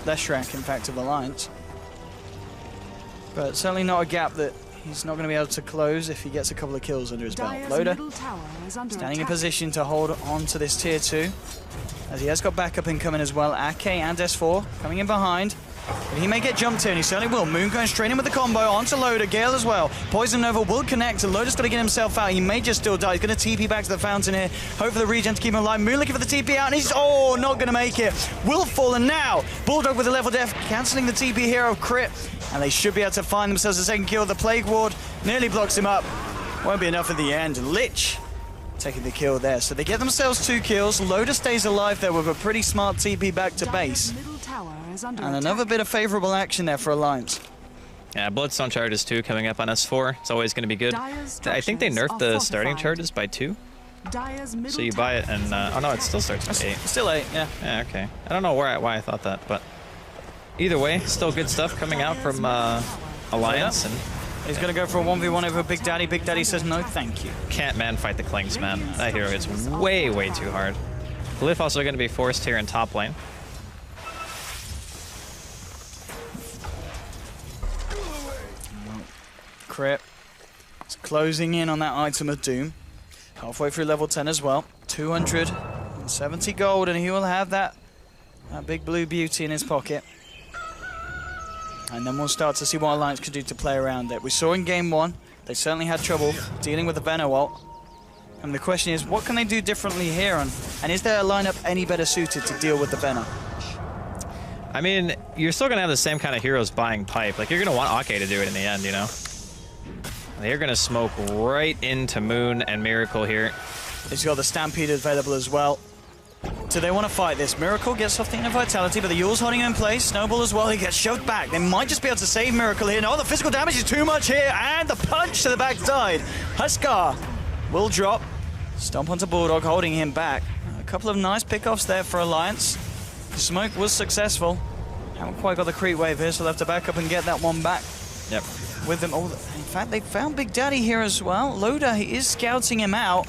Leshrac, in fact, of Alliance. But certainly not a gap that he's not going to be able to close if he gets a couple of kills under his belt. Loader standing in position to hold on to this tier 2. As he has got backup incoming as well. Ake and S4 coming in behind. But he may get jumped here, and he certainly will. Moon going straight in with the combo onto Loader. Gale as well. Poison Nova will connect, and Loader's got to get himself out. He may just still die. He's going to TP back to the fountain here. Hope for the regen to keep him alive. Moon looking for the TP out, and he's, oh, not going to make it. Will fall, and now Bulldog with a level def, cancelling the TP hero crit. And they should be able to find themselves a second kill. The Plague Ward nearly blocks him up. Won't be enough at the end. Lich taking the kill there. So they get themselves 2 kills. Loader stays alive there with a pretty smart TP back to base. tower is under And attack. another bit of favorable action there for Alliance. Yeah, Bloodstone charges too coming up on S4. It's always going to be good. Dire's I think they structures nerfed are the starting fortified. charges by 2. Dire's middle So you buy it and oh no, it still starts with 8. Still 8, yeah. Yeah, okay. I don't know why I thought that, but either way, still good stuff coming out from Alliance, and He's going to go for a 1v1 over Big Daddy. Big Daddy says no, thank you. can't man fight the Clinks, man. That hero is way too hard. Glyph also going to be forced here in top lane. Crit. It's closing in on that item of doom. Halfway through level 10 as well. 270 gold, and he will have that big blue beauty in his pocket. And then we'll start to see what Alliance can do to play around it. We saw in game 1, they certainly had trouble dealing with the Venom ult. And the question is, what can they do differently here? And is there a lineup any better suited to deal with the Venom? I mean, you're still going to have the same kind of heroes buying pipe. Like, you're going to want Ake to do it in the end, you know? They're going to smoke right into Moon and Miracle here. He's got the Stampede available as well. Do they want to fight this? Miracle gets off the Inner Vitality, but the Yule's holding him in place. Snowball as well, he gets shoved back. They might just be able to save Miracle here. No, the physical damage is too much here, and the punch to the backside. Huskar will drop. Stomp onto Bulldog, holding him back. A couple of nice pickoffs there for Alliance. The smoke was successful. Haven't quite got the creep wave here, so they'll have to back up and get that one back. Yep. With them. Oh, in fact, they found Big Daddy here as well. Loda, he is scouting him out.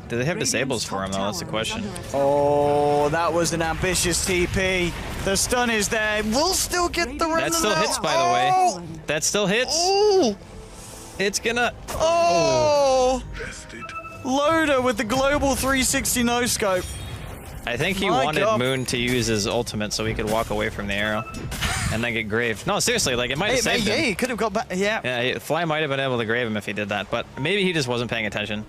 Do they have disables for him, though? That's the question. Oh, that was an ambitious TP. The stun is there. We'll still get the run. That still hits, by the way. That still hits. Oh! It's gonna... Oh! Loda with the global 360 no-scope. I think he My wanted God. Moon to use his ultimate so he could walk away from the arrow and then get graved. No, seriously, like, it might have saved Yeah, him. he could have got back. Yeah. Yeah, Fly might have been able to grave him if he did that, but maybe he just wasn't paying attention.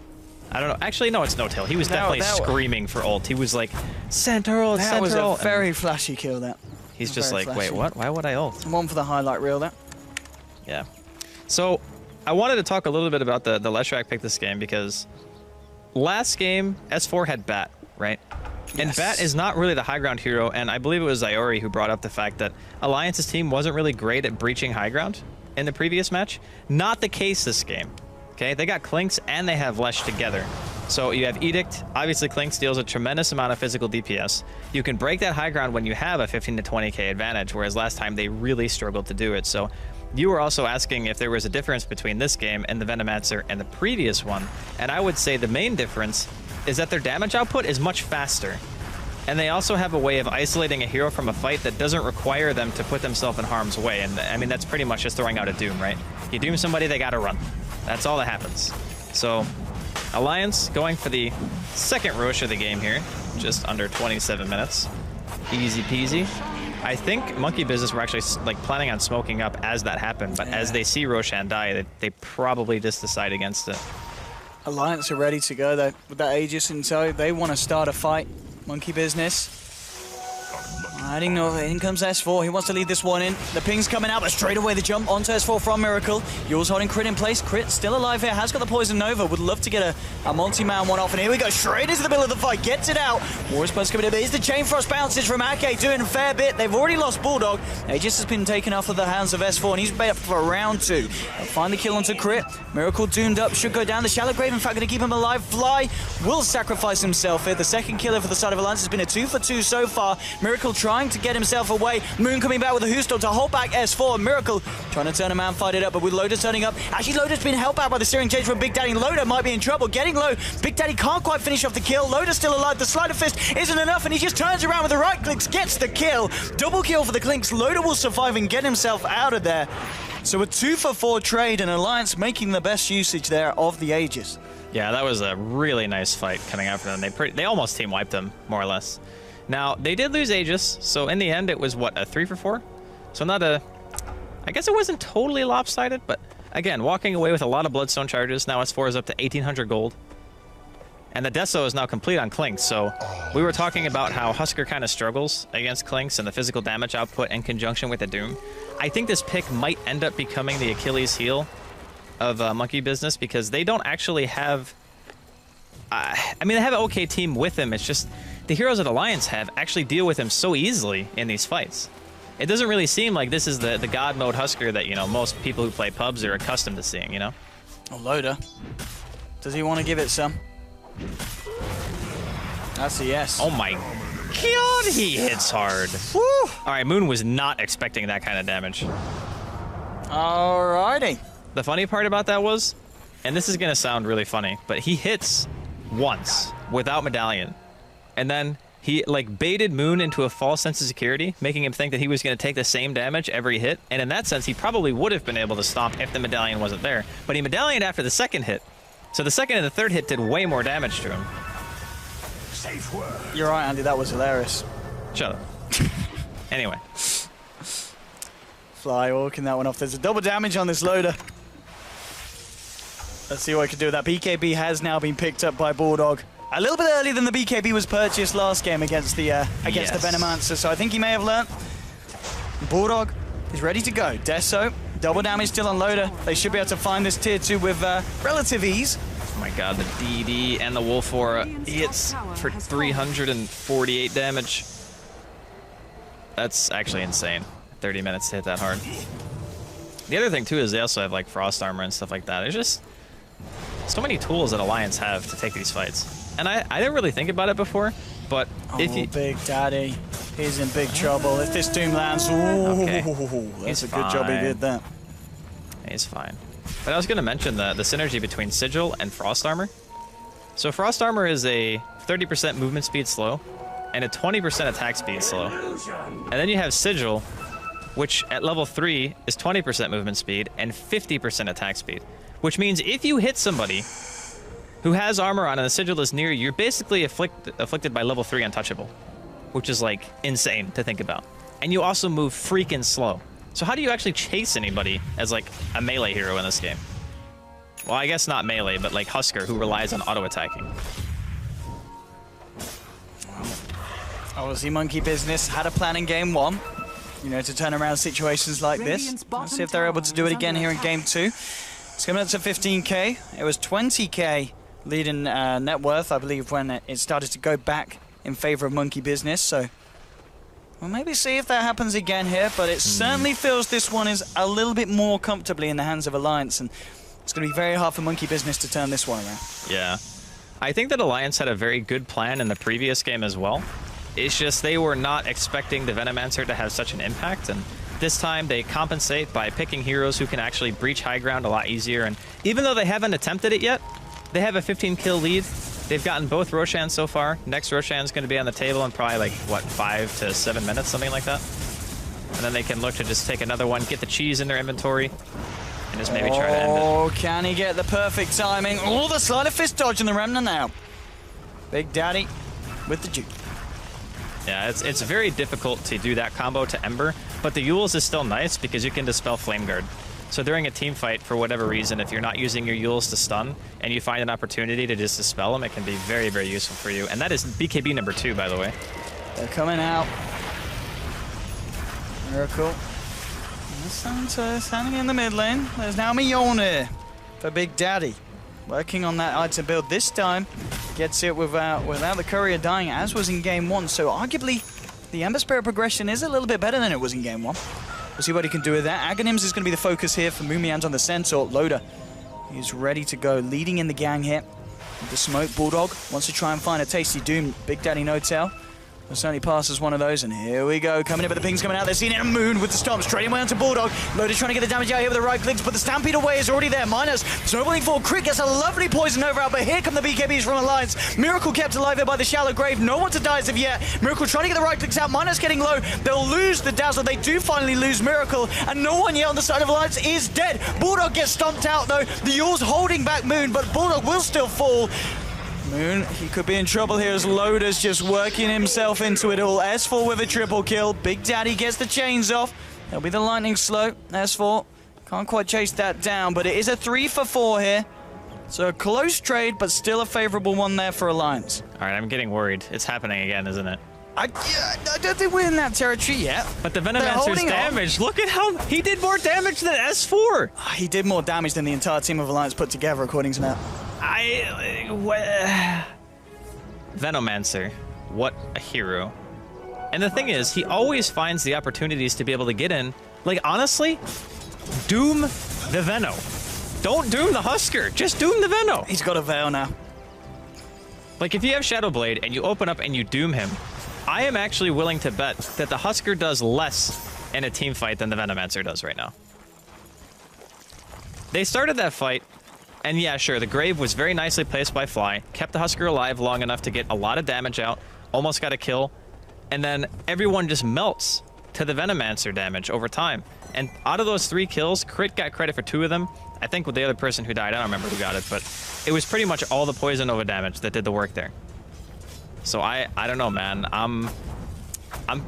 I don't know. Actually, no, it's No Tail. He was definitely screaming for ult. He was like, center ult, That center was a ult. very flashy kill, that. He's just very like, wait, flashy. what? Why would I ult? One for the highlight reel, that. Yeah. So, I wanted to talk a little bit about the Leshrac pick this game because last game, S4 had Bat, right? And Yes. Bat is not really the high ground hero, and I believe it was Iori who brought up the fact that Alliance's team wasn't really great at breaching high ground in the previous match. Not the case this game. Okay, they got Clinks and they have Lesh together. So you have Edict. Obviously, Clinks deals a tremendous amount of physical DPS. You can break that high ground when you have a 15 to 20k advantage, whereas last time they really struggled to do it. So you were also asking if there was a difference between this game and the Venomancer and the previous one. And I would say the main difference is that their damage output is much faster. And they also have a way of isolating a hero from a fight that doesn't require them to put themselves in harm's way. And I mean, that's pretty much just throwing out a Doom, right? You Doom somebody, they gotta run. That's all that happens. So Alliance going for the second Rosh of the game here, just under 27 minutes. Easy peasy. I think Monkey Business were actually like planning on smoking up as that happened, but as they see Roshan die, they probably just decide against it. Alliance are ready to go, though. With that Aegis in tow, they want to start a fight. Monkey Business. Hiding Nova, in comes S4, he wants to lead this one in. The ping's coming out, but straight away the jump onto S4 from Miracle. Yule's holding Crit in place. Crit still alive here, has got the Poison Nova. Would love to get a multi-man one off, and here we go, straight into the middle of the fight, gets it out. War's Buzz coming in, but here's the Chain Frost bounces from Ake, doing a fair bit. They've already lost Bulldog. Aegis has been taken off of the hands of S4, and he's back for round 2. They'll find the kill onto Crit. Miracle doomed up, should go down the Shallow Grave, in fact, going to keep him alive. Fly will sacrifice himself here. The second killer for the side of Alliance has been a 2 for 2 so far. Miracle trying to get himself away. Moon coming back with a Hoosdog to hold back S4. Miracle trying to turn him out and fight it up, but with Loda turning up. Actually, Loda's been helped out by the steering change from Big Daddy. Loda might be in trouble. Getting low. Big Daddy can't quite finish off the kill. Loda's still alive. The Sleight of Fist isn't enough, and he just turns around with the right clicks, gets the kill. Double kill for the Clinks. Loda will survive and get himself out of there. So a 2 for 4 trade, and Alliance making the best usage there of the Aegis. Yeah, that was a really nice fight coming out for them. They almost team wiped them, more or less. Now, they did lose Aegis, so in the end it was, what, a 3 for 4? So not a... I guess it wasn't totally lopsided, but again, walking away with a lot of Bloodstone charges. Now S4 is up to 1,800 gold. And the Deso is now complete on Clinks, so we were talking about how Husker kind of struggles against Clinks and the physical damage output in conjunction with the Doom. I think this pick might end up becoming the Achilles heel of Monkey Business because they don't actually have... I mean, they have an okay team with him. It's just the heroes at Alliance have actually deal with him so easily in these fights. It doesn't really seem like this is the God mode Husker that, you know, most people who play pubs are accustomed to seeing, you know? Oh, Loda. Does he want to give it some? That's a yes. Oh my god, he hits hard. Woo! All right, Moon was not expecting that kind of damage. Alrighty. The funny part about that was, and this is going to sound really funny, but he hits once without Medallion. And then he like baited Moon into a false sense of security, making him think that he was going to take the same damage every hit. And in that sense, he probably would have been able to stomp if the Medallion wasn't there. But he Medallioned after the second hit. So the second and the third hit did way more damage to him. You're right, Andy. That was hilarious. Shut up. Anyway. Fly walking that one off. There's a double damage on this Loader. Let's see what I can do with that. BKB has now been picked up by Bulldog. A little bit earlier than the BKB was purchased last game against the Venomancer, so I think he may have learnt. Bulldog is ready to go. Deso, double damage still on Loader. They should be able to find this tier 2 with relative ease. Oh my god, the DD and the Wolf Aura hits for 348 damage. That's actually insane. 30 minutes to hit that hard. The other thing too is they also have like Frost Armor and stuff like that. There's just so many tools that Alliance have to take these fights. And I didn't really think about it before, but if you... Big Daddy, he's in big trouble. If this Doom lands, that's a good job he did that. He's fine. But I was going to mention the synergy between Sigil and Frost Armor. So Frost Armor is a 30% movement speed slow and a 20% attack speed slow. And then you have Sigil, which at level 3 is 20% movement speed and 50% attack speed. Which means if you hit somebody who has armor on and the Sigil is near you, you're basically afflicted by level 3 untouchable. Which is like insane to think about. And you also move freaking slow. So how do you actually chase anybody as like a melee hero in this game? Well, I guess not melee, but like Husker, who relies on auto-attacking. Obviously, Monkey Business had a plan in game 1, you know, to turn around situations like this. Let's see if they're able to do it again here in game 2. It's coming up to 15k. It was 20k lead in net worth, I believe, when it started to go back in favor of Monkey Business. So we'll maybe see if that happens again here, but it certainly feels this one is a little bit more comfortably in the hands of Alliance, and it's going to be very hard for Monkey Business to turn this one around. Yeah. I think that Alliance had a very good plan in the previous game as well. It's just they were not expecting the Venomancer to have such an impact, and this time they compensate by picking heroes who can actually breach high ground a lot easier, and even though they haven't attempted it yet, they have a 15-kill lead. They've gotten both Roshan so far. Next Roshan's going to be on the table in probably like, what, 5 to 7 minutes, something like that. And then they can look to just take another one, get the cheese in their inventory, and just maybe try to end it. Oh, can he get the perfect timing? Oh, the sleight of fist dodge in the Remnant now. Big Daddy with the juke. Yeah, it's very difficult to do that combo to Ember, but the Yules is still nice because you can dispel Flame Guard. So during a team fight, for whatever reason, if you're not using your Yules to stun and you find an opportunity to just dispel them, it can be very, very useful for you. And that is BKB number 2, by the way. They're coming out. Miracle. Santos standing in the mid lane. There's now Mjolnir for Big Daddy. Working on that item build this time. Gets it without the courier dying, as was in game 1. So arguably, the Ember Spirit progression is a little bit better than it was in game 1. We'll see what he can do with that. Aghanims is going to be the focus here for Mumians on the Centaur. Loader, he's ready to go, leading in the gang here. With the smoke, Bulldog wants to try and find a tasty Doom. Big Daddy No-Tail will certainly pass as one of those, and here we go. Coming in, but the ping's coming out. They're seeing it, a Moon with the stomp straight away onto Bulldog. Loader trying to get the damage out here with the right clicks, but the Stampede away is already there. Miners snowballing forward. Crit gets a lovely poison over out, but here come the BKBs from Alliance. Miracle kept alive here by the shallow grave. No one to die as of yet. Miracle trying to get the right clicks out. Miners getting low. They'll lose the Dazzle. They do finally lose Miracle, and no one yet on the side of Alliance is dead. Bulldog gets stomped out though. The Yules holding back Moon, but Bulldog will still fall. Moon, he could be in trouble here as Loader's just working himself into it all. S4 with a triple kill. Big Daddy gets the chains off. There'll be the lightning slow. S4 can't quite chase that down, but it is a 3 for 4 here. So a close trade, but still a favorable one there for Alliance. All right, I'm getting worried. It's happening again, isn't it? I don't think we're in that territory yet. But the Venomancer's damage, look at how he did more damage than S4. He did more damage than the entire team of Alliance put together, according to Matt. Venomancer. What a hero. And the thing is, he always finds the opportunities to be able to get in. Like, honestly, doom the Veno. Don't doom the Husker. Just doom the Veno. He's got a veil now. Like, if you have Shadow Blade and you open up and you doom him, I am actually willing to bet that the Husker does less in a team fight than the Venomancer does right now. They started that fight, and yeah, sure, the Grave was very nicely placed by Fly, kept the Husker alive long enough to get a lot of damage out, almost got a kill, and then everyone just melts to the Venomancer damage over time. And out of those 3 kills, Crit got credit for 2 of them. I think with the other person who died, I don't remember who got it, but it was pretty much all the Poison Nova damage that did the work there. So I don't know, man. I'm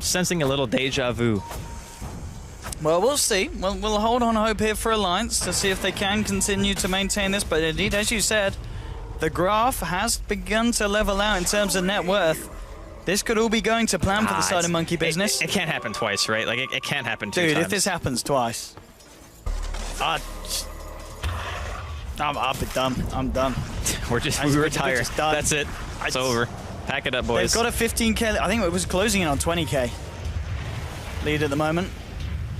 sensing a little deja vu. Well, we'll see. We'll hold on hope here for Alliance to see if they can continue to maintain this. But indeed, as you said, the graph has begun to level out in terms of net worth. This could all be going to plan for the side of Monkey Business. It can't happen twice, right? Like, it can't happen 2 times. Dude, if this happens twice, I'll be done. I'm done. we retire. That's it. It's over. Pack it up, boys. They've got a 15k. I think it was closing in on 20k lead at the moment.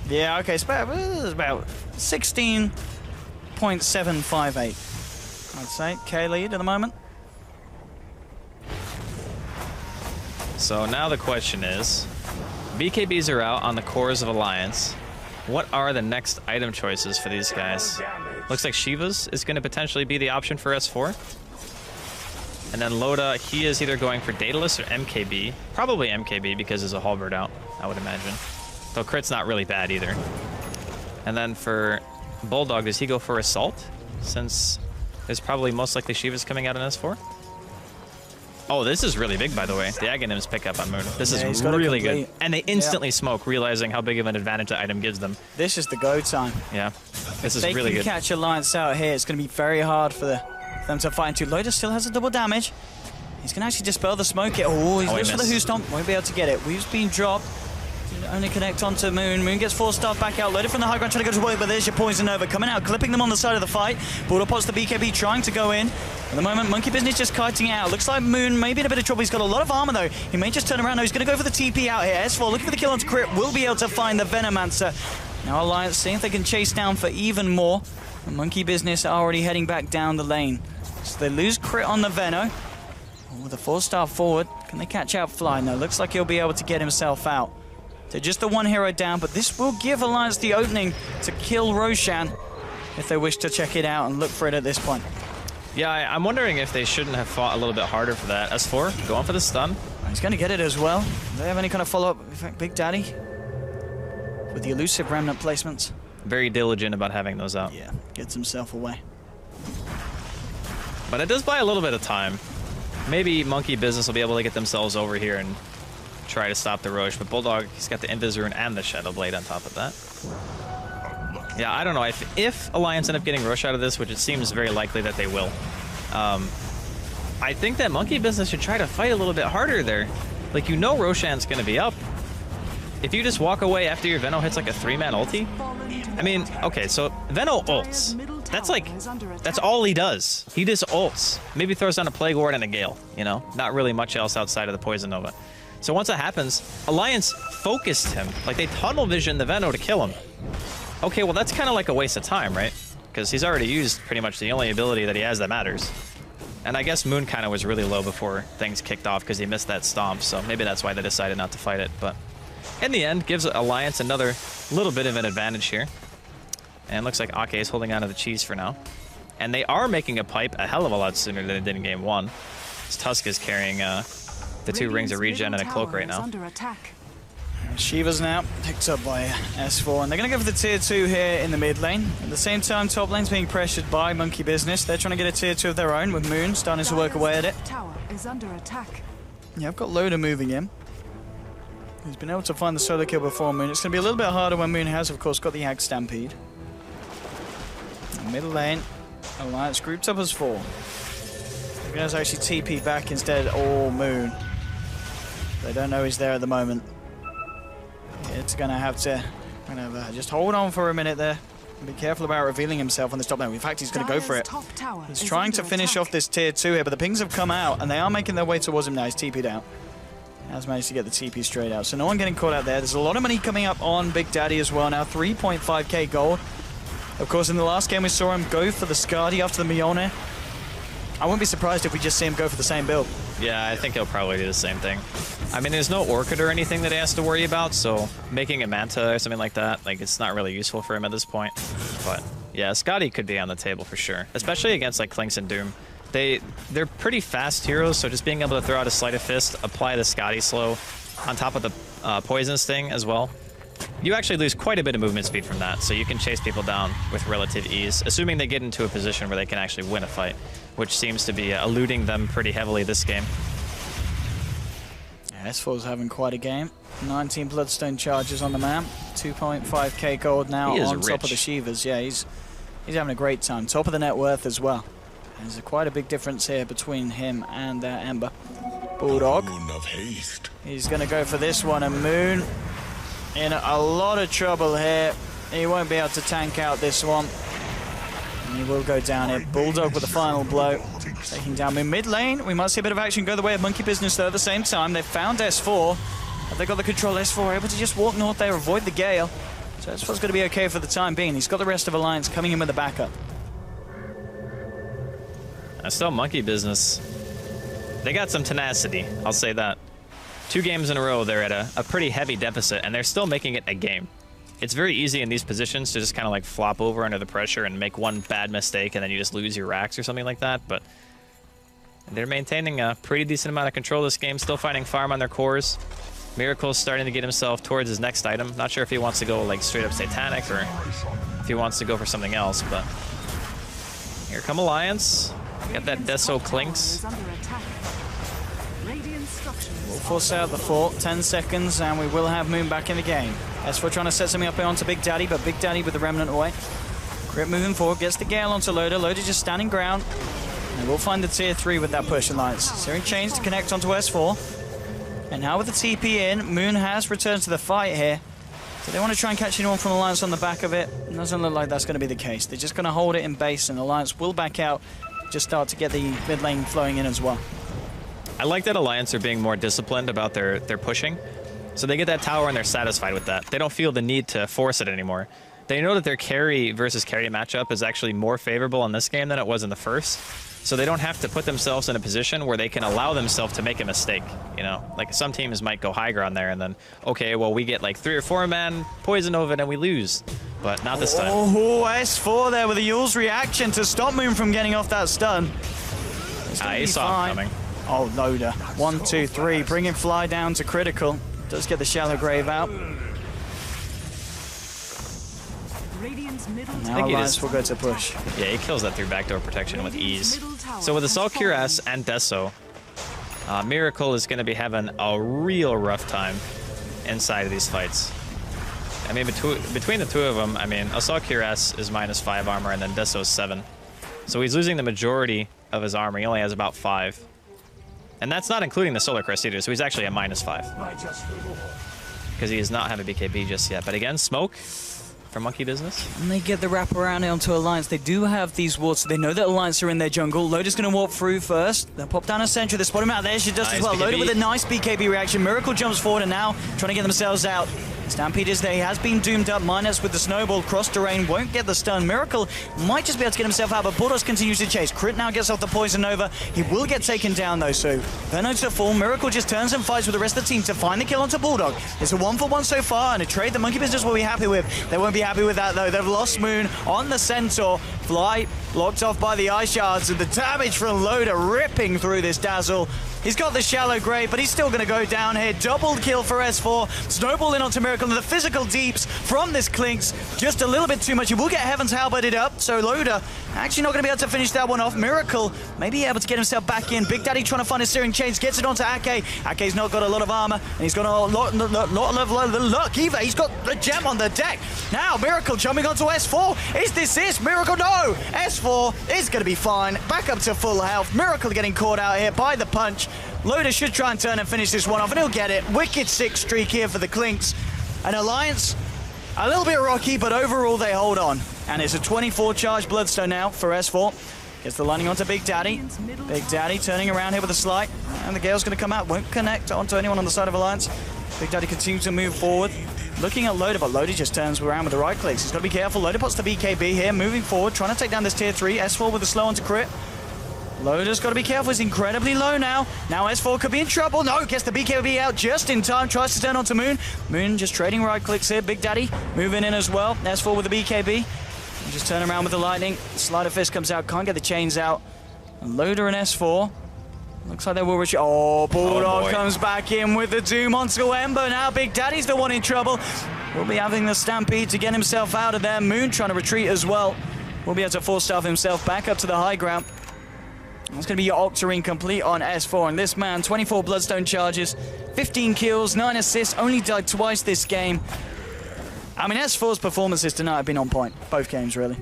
Yeah, okay, it's about 16.758, I'd say, K lead at the moment. So now the question is, BKBs are out on the cores of Alliance. What are the next item choices for these guys? Looks like Shiva's is going to potentially be the option for S4. And then Loda, he is either going for Daedalus or MKB. Probably MKB because there's a Halberd out, I would imagine. Though Crit's not really bad either. And then for Bulldog, does he go for Assault? Since there's probably most likely Shiva's coming out in S4. Oh, this is really big, by the way. The Aghanims pick up on Moon. This is really good. And they instantly smoke, realizing how big of an advantage the item gives them. This is the go time. Yeah, this is really good. If they can catch Alliance out here, it's going to be very hard for them to fight into. Loda still has a double damage. He's going to actually dispel the smoke. Oh, he's looks for the Who Stomp. Won't be able to get it. Weave's being dropped. Only connect onto Moon. Moon gets 4-star back out. Loaded from the high ground, trying to go to work, but there's your Poison Nova coming out, clipping them on the side of the fight. Bulldog pots the BKB, trying to go in. At the moment, Monkey Business just kiting out. Looks like Moon may be in a bit of trouble. He's got a lot of armor, though. He may just turn around. No, he's going to go for the TP out here. S4 looking for the kill onto Crit. Will be able to find the Venomancer. Now Alliance seeing if they can chase down for even more. And Monkey Business are already heading back down the lane. So they lose Crit on the Veno. With a 4-star forward, can they catch out Fly? No, looks like he'll be able to get himself out. So just the 1 hero down, but this will give Alliance the opening to kill Roshan if they wish to check it out and look for it at this point. Yeah, I'm wondering if they shouldn't have fought a little bit harder for that. S4, going for the stun. He's going to get it as well. Do they have any kind of follow-up? In fact, Big Daddy with the elusive remnant placements. Very diligent about having those out. Yeah, gets himself away. But it does buy a little bit of time. Maybe Monkey Business will be able to get themselves over here and try to stop the Roche, but Bulldog, he's got the Invis Rune and the Shadow Blade on top of that. Yeah, I don't know. If Alliance end up getting Roche out of this, which it seems very likely that they will, I think that Monkey Business should try to fight a little bit harder there. Like, you know Roshan's going to be up. If you just walk away after your Veno hits like a 3-man ulti, I mean, okay, so Veno ults. That's all he does. He just ults. Maybe throws down a Plague Ward and a Gale, you know? Not really much else outside of the Poison Nova. So once that happens, Alliance focused him. Like, they tunnel vision the Veno to kill him. Okay, well, that's kind of like a waste of time, right? Because he's already used pretty much the only ability that he has that matters. And I guess Moon kind of was really low before things kicked off because he missed that stomp, so maybe that's why they decided not to fight it. But in the end, gives Alliance another little bit of an advantage here. And looks like Ake is holding on to the cheese for now. And they are making a pipe a hell of a lot sooner than they did in game 1. This Tusk is carrying the 2 rings of regen and a cloak right now. Shiva's now picked up by S4, and they're going to go for the tier 2 here in the mid lane. At the same time, top lane's being pressured by Monkey Business. They're trying to get a tier 2 of their own, with Moon starting to work away at it. Yeah, I've got Loda moving in. He's been able to find the solo kill before Moon. It's going to be a little bit harder when Moon has, of course, got the Hag Stampede. Middle lane, Alliance grouped up as 4. They're going to actually TP back instead. Oh, Moon. They don't know he's there at the moment. It's going to have to just hold on for a minute there. Be careful about revealing himself on this top lane. In fact, he's going to go for it. He's trying to finish off this tier 2 here, but the pings have come out, and they are making their way towards him now. He's TP'd out. has managed to get the TP straight out. So no one getting caught out there. There's a lot of money coming up on Big Daddy as well now. 3.5k gold. Of course, in the last game we saw him go for the Skadi after the Mjolnir. I wouldn't be surprised if we just see him go for the same build. Yeah, I think he'll probably do the same thing. I mean, there's no Orchid or anything that he has to worry about, so making a Manta or something like that, like, it's not really useful for him at this point. But yeah, Skadi could be on the table for sure, especially against like Klinks and Doom. They're pretty fast heroes, so just being able to throw out a Sleight of Fist, apply the Skadi slow on top of the Poison Sting as well. You actually lose quite a bit of movement speed from that, so you can chase people down with relative ease, assuming they get into a position where they can actually win a fight, which seems to be eluding them pretty heavily this game. Yeah, S4's having quite a game. 19 Bloodstone charges on the man. 2.5k gold now on top of the Shivas. Yeah, he's having a great time. Top of the net worth as well. There's quite a big difference here between him and Ember. Bulldog. He's going to go for this one, and Moon in a lot of trouble here. He won't be able to tank out this one. And he will go down here. Bulldog with the final blow. Taking down Moon. Mid lane, we might see a bit of action go the way of Monkey Business though at the same time. They've found S4. Have they got the control? S4 able to just walk north there, avoid the Gale. So S4's going to be okay for the time being. He's got the rest of Alliance coming in with the backup. Still Monkey Business. They got some tenacity, I'll say that. 2 games in a row, they're at a pretty heavy deficit, and they're still making it a game. It's very easy in these positions to just kind of like flop over under the pressure and make one bad mistake, and then you just lose your racks or something like that, but they're maintaining a pretty decent amount of control this game, still finding farm on their cores. Miracle's starting to get himself towards his next item. Not sure if he wants to go like straight up Satanic or if he wants to go for something else, but here come Alliance. Got that Deso Klinks. We'll force out the fort. 10 seconds, and we will have Moon back in the game. S4 trying to set something up here onto Big Daddy, but Big Daddy with the Remnant away. Grip moving forward, gets the Gale onto Loader. Loader just standing ground. And we'll find the tier 3 with that push, Alliance. Searing Chains to connect onto S4. And now with the TP in, Moon has returned to the fight here. So they want to try and catch anyone from Alliance on the back of it. It doesn't look like that's going to be the case. They're just going to hold it in base, and Alliance will back out. Just start to get the mid lane flowing in as well. I like that Alliance are being more disciplined about their pushing. So they get that tower and they're satisfied with that. They don't feel the need to force it anymore. They know that their carry versus carry matchup is actually more favorable in this game than it was in the first. So they don't have to put themselves in a position where they can allow themselves to make a mistake. You know, like some teams might go high ground there and then, okay, well, we get like 3 or 4 man poison over it and we lose. But not this time. Oh, S4 there with a Yule's reaction to stop Moon from getting off that stun. He saw him coming. Oh, Loader. 1, 2, 3. Bringing Fly down to critical. Does get the Shallow Grave out. Now Alliance will go to push. Yeah, he kills that through backdoor protection with ease. So with Assault Cure S and Deso, Miracle is going to be having a real rough time inside of these fights. I mean, between the two of them, I mean, Assault Cure S is -5 armor and then Deso is 7. So he's losing the majority of his armor. He only has about 5. And that's not including the Solar Crest either, so he's actually at -5. Because he does not have a BKB just yet. But again, Smoke from Monkey Business. And they get the wrap around onto Alliance. They do have these wards, so they know that Alliance are in their jungle. Loader's going to walk through first. They'll pop down a sentry. They spot him out there. She does as well. BKB. Loader with a nice BKB reaction. Miracle jumps forward and now trying to get themselves out. Stampede is there. He has been doomed up. Minus with the snowball. Cross terrain. Won't get the stun. Miracle might just be able to get himself out, but Bulldogs continues to chase. Crit now gets off the Poison Nova. He will get taken down though, so Venom to fall. Miracle just turns and fights with the rest of the team to find the kill onto Bulldog. It's a 1-for-1 so far, and a trade that Monkey Business will be happy with. They won't be happy with that though. They've lost Moon on the Centaur. Fly blocked off by the Ice Shards, and the damage from Loader ripping through this Dazzle. He's got the Shallow Grave, but he's still going to go down here. Double kill for S4. Snowball in onto Miracle, and the physical deeps from this Klinks. Just a little bit too much. He will get Heaven's Halberded up, so Loader actually not going to be able to finish that one off. Miracle may be able to get himself back in. Big Daddy trying to find his Searing Chains. Gets it onto Ake. Ake's not got a lot of armor, and he's got a lot of luck either. He's got the gem on the deck. Now Miracle jumping onto S4. Is this it? Miracle, no! S4 is going to be fine. Back up to full health. Miracle getting caught out here by the punch. Loader should try and turn and finish this one off, and he'll get it. Wicked 6 streak here for the Klinks. And Alliance, a little bit rocky, but overall they hold on. And it's a 24 charge Bloodstone now for S4. Gets the lightning onto Big Daddy. Big Daddy turning around here with a slide. And the Gale's going to come out. Won't connect onto anyone on the side of Alliance. Big Daddy continues to move forward. Looking at Loader, but Loader just turns around with the right clicks. He's got to be careful. Loader puts the BKB here, moving forward, trying to take down this tier 3. S4 with a slow onto crit. Loader's got to be careful. He's incredibly low now. Now S4 could be in trouble. No, gets the BKB out just in time. Tries to turn onto Moon. Moon just trading right clicks here. Big Daddy moving in as well. S4 with the BKB. Just turn around with the lightning. Slider Fist comes out. Can't get the chains out. And Loader and S4. Looks like they will reach. Oh, Bulldog comes back in with the Doom onto Ember. Now Big Daddy's the one in trouble. Will be having the Stampede to get himself out of there. Moon trying to retreat as well. Will be able to force staff himself back up to the high ground. That's going to be your Octarine complete on S4. And this man, 24 Bloodstone charges, 15 kills, 9 assists, only died twice this game. I mean, S4's performances tonight have been on point. Both games, really.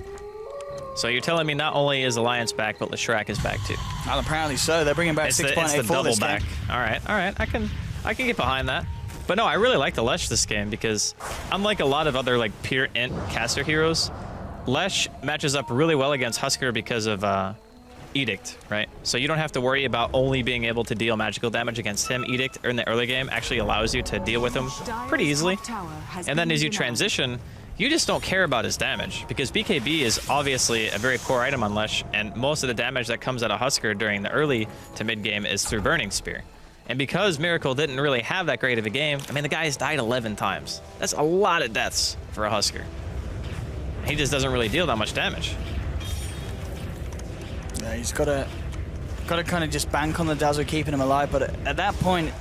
So you're telling me not only is Alliance back, but Leshrac is back too? Well, apparently so. They're bringing back 6.84 this game. All right. I can get behind that. But no, I really like the Lesh this game because unlike a lot of other like pure int caster heroes, Lesh matches up really well against Husker because of Edict, right? So you don't have to worry about only being able to deal magical damage against him. Edict in the early game actually allows you to deal with him pretty easily. And then as you transition, you just don't care about his damage because BKB is obviously a very core item on Lesh, and most of the damage that comes out of Husker during the early to mid game is through Burning Spear. And because Miracle didn't really have that great of a game, I mean, the guy's died 11 times. That's a lot of deaths for a Husker. He just doesn't really deal that much damage. Yeah, he's got to kind of just bank on the Dazzle, keeping him alive. But at that point,